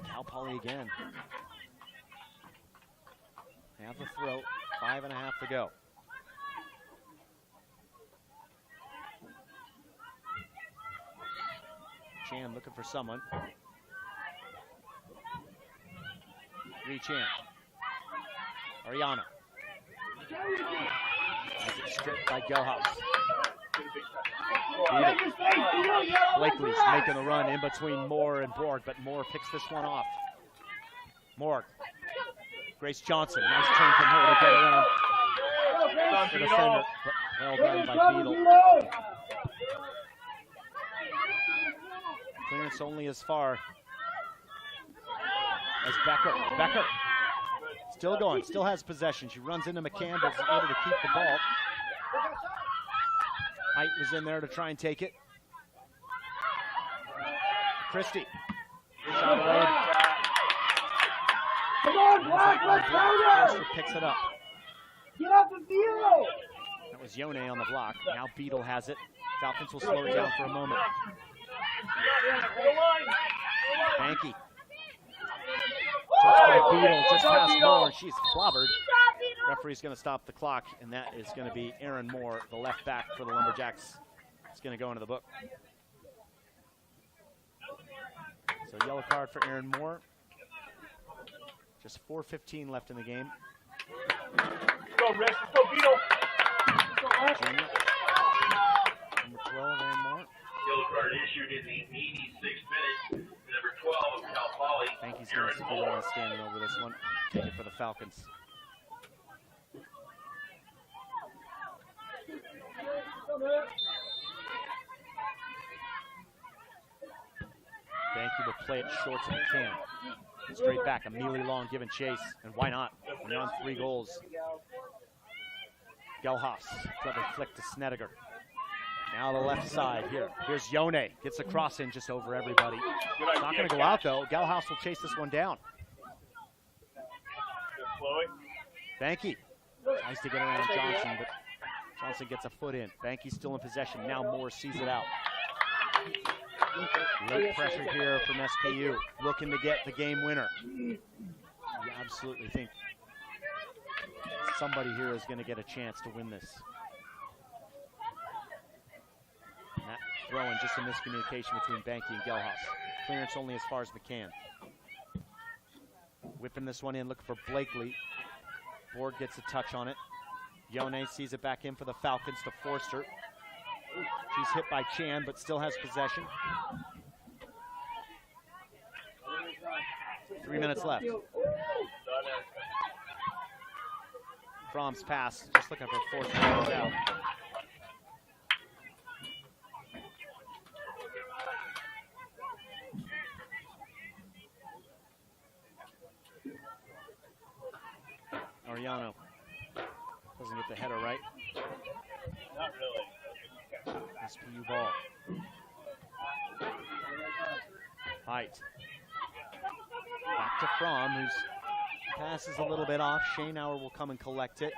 Cal Poly again. Have the throw, 5.5 to go. Chan looking for someone. Chan. Ariana. Stripped by Gelhaus. Blakely's making a run in between Moore and Borg, but Moore picks this one off. Moore. Grace Johnson, nice turn from her to get around the defender, but well done by Beadle. Clearance only as far as Becker. Becker still going, still has possession. She runs into McCann, but is able to keep the ball. Height was in there to try and take it. Christie. Shot away. Come on, Black, let's counter. Picks it up. Get up the field. That was Yone on the block. Now Beadle has it. Falcons will slow it down for a moment. Banky. Touched by Beadle, just past Moore. She's clobbered. Referee's going to stop the clock, and that is going to be Aaron Moore, the left back for the Lumberjacks. It's going to go into the book. So yellow card for Aaron Moore. Just 4:15 left in the game. Go, Rex. Let's go, Beetle. Junior. Number 12, Aaron Moore. Yellow card issued in the 86th minute. Number 12 of Cal Poly. Banky's going to be on standing over this one. Take it for the Falcons. Banky will play it short if he can. Straight back, Amelie Long giving chase, and why not? We're on 3 goals. Gelhaus, clever flick to Snediger. Now the left side here. Here's Yone, gets a cross in just over everybody. It's not going to go out though. Gelhaus will chase this one down. Banky tries to get around Johnson, but Johnson gets a foot in. Banky's still in possession. Now Moore sees it out. Late pressure here from SPU, looking to get the game winner. You absolutely think somebody here is going to get a chance to win this. And that throw-in, just a miscommunication between Banky and Gelhaus. Clearance only as far as McCann. Whipping this one in, looking for Blakely. Borg gets a touch on it. Yone sees it back in for the Falcons to Forster. She's hit by Chan, but still has possession. 3 minutes left. Fromm's pass, just looking for Forster to close out. Ariano doesn't get the header right. Not really. SPU ball. Height. Back to Fromm, whose pass is a little bit off. Shaneauer will come and collect it.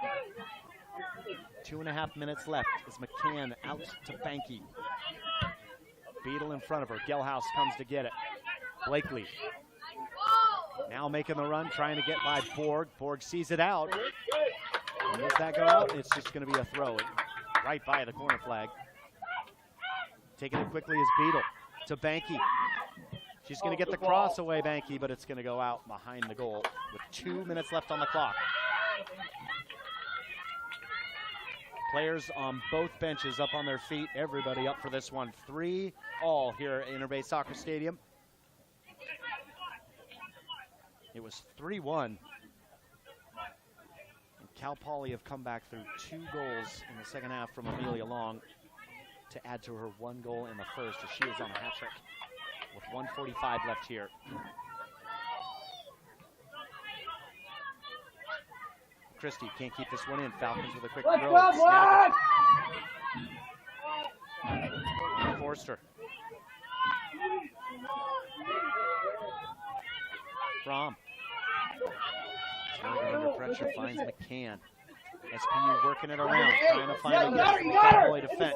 2.5 minutes left as McCann out to Banky. Beadle in front of her. Gelhaus comes to get it. Blakely now making the run, trying to get by Borg. Borg sees it out. And does that go out? It's just going to be a throw right by the corner flag. Taking it quickly is Beadle to Banky. She's going to get the cross away, Banky, but it's going to go out behind the goal with 2 minutes left on the clock. Players on both benches up on their feet. Everybody up for this one. 3-3 here at Interbay Soccer Stadium. It was 3-1. And Cal Poly have come back through 2 goals in the second half from Amelia Long to add to her 1 goal in the first as she is on a hat trick with 1:45 left here. Christie can't keep this one in. Falcons with a quick throw. Forster. Fromm. Under pressure finds McCann. SPU working it around, trying to find a Cowboy defense.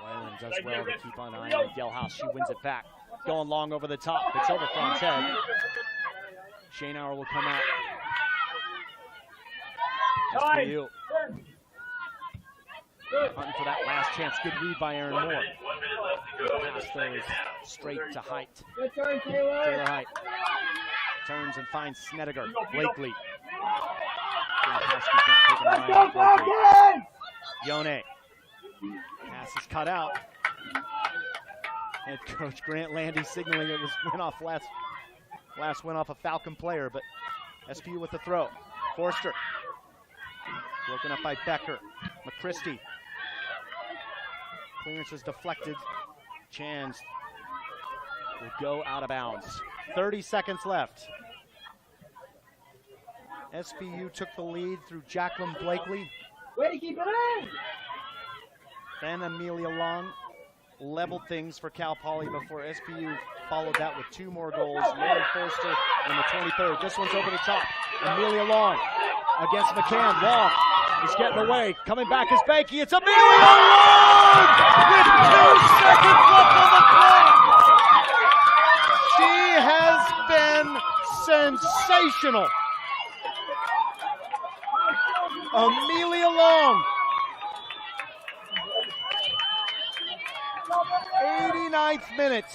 Wyland does well to keep an eye on Gelhaus. She wins it back. Going long over the top. It's over Fromm's head. Shaneauer will come out. SPU. Hunting for that last chance. Good read by Aaron Moore. Pass those straight to Height. Taylor Height turns and finds Snedeker. Blakely. Yone. Pass is cut out. Head coach Grant Landy signaling it was last went off a Falcon player, but SPU with the throw. Forster. Broken up by Becker. McChristie. Clearance is deflected. Chans will go out of bounds. 30 seconds left. SPU took the lead through Jacqueline Blakely. Way to keep it in! Then Amelia Long leveled things for Cal Poly before SPU followed that with 2 more goals. Mary Forster in the 23rd. This one's over the top. Amelia Long against McCann. Long is getting away. Coming back is Banky. It's Amelia Long with 2 seconds left on the clock. She has been sensational. Amelia Long. 89th minute.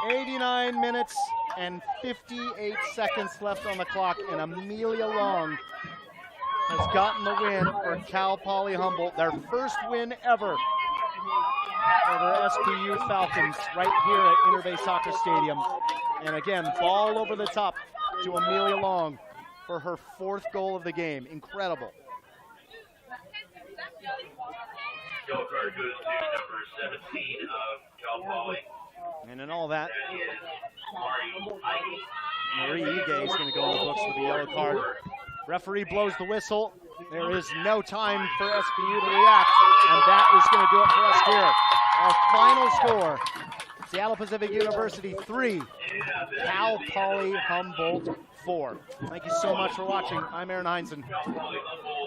89 minutes and 58 seconds left on the clock, and Amelia Long has gotten the win for Cal Poly Humboldt, their first win ever over SPU Falcons right here at Interbay Soccer Stadium. And again, ball over the top to Amelia Long for her 4th goal of the game. Incredible. Yellow card goes to number 17 of Cal Poly. And in all that, That is Marie Ige is going to go in the books with the yellow card. Referee blows the whistle. There is no time for SPU to react, and that is going to do it for us here. Our final score, Seattle Pacific University 3, Cal Poly Humboldt 4. Thank you so much for watching. I'm Aaron Heinzen. Cal Poly Humboldt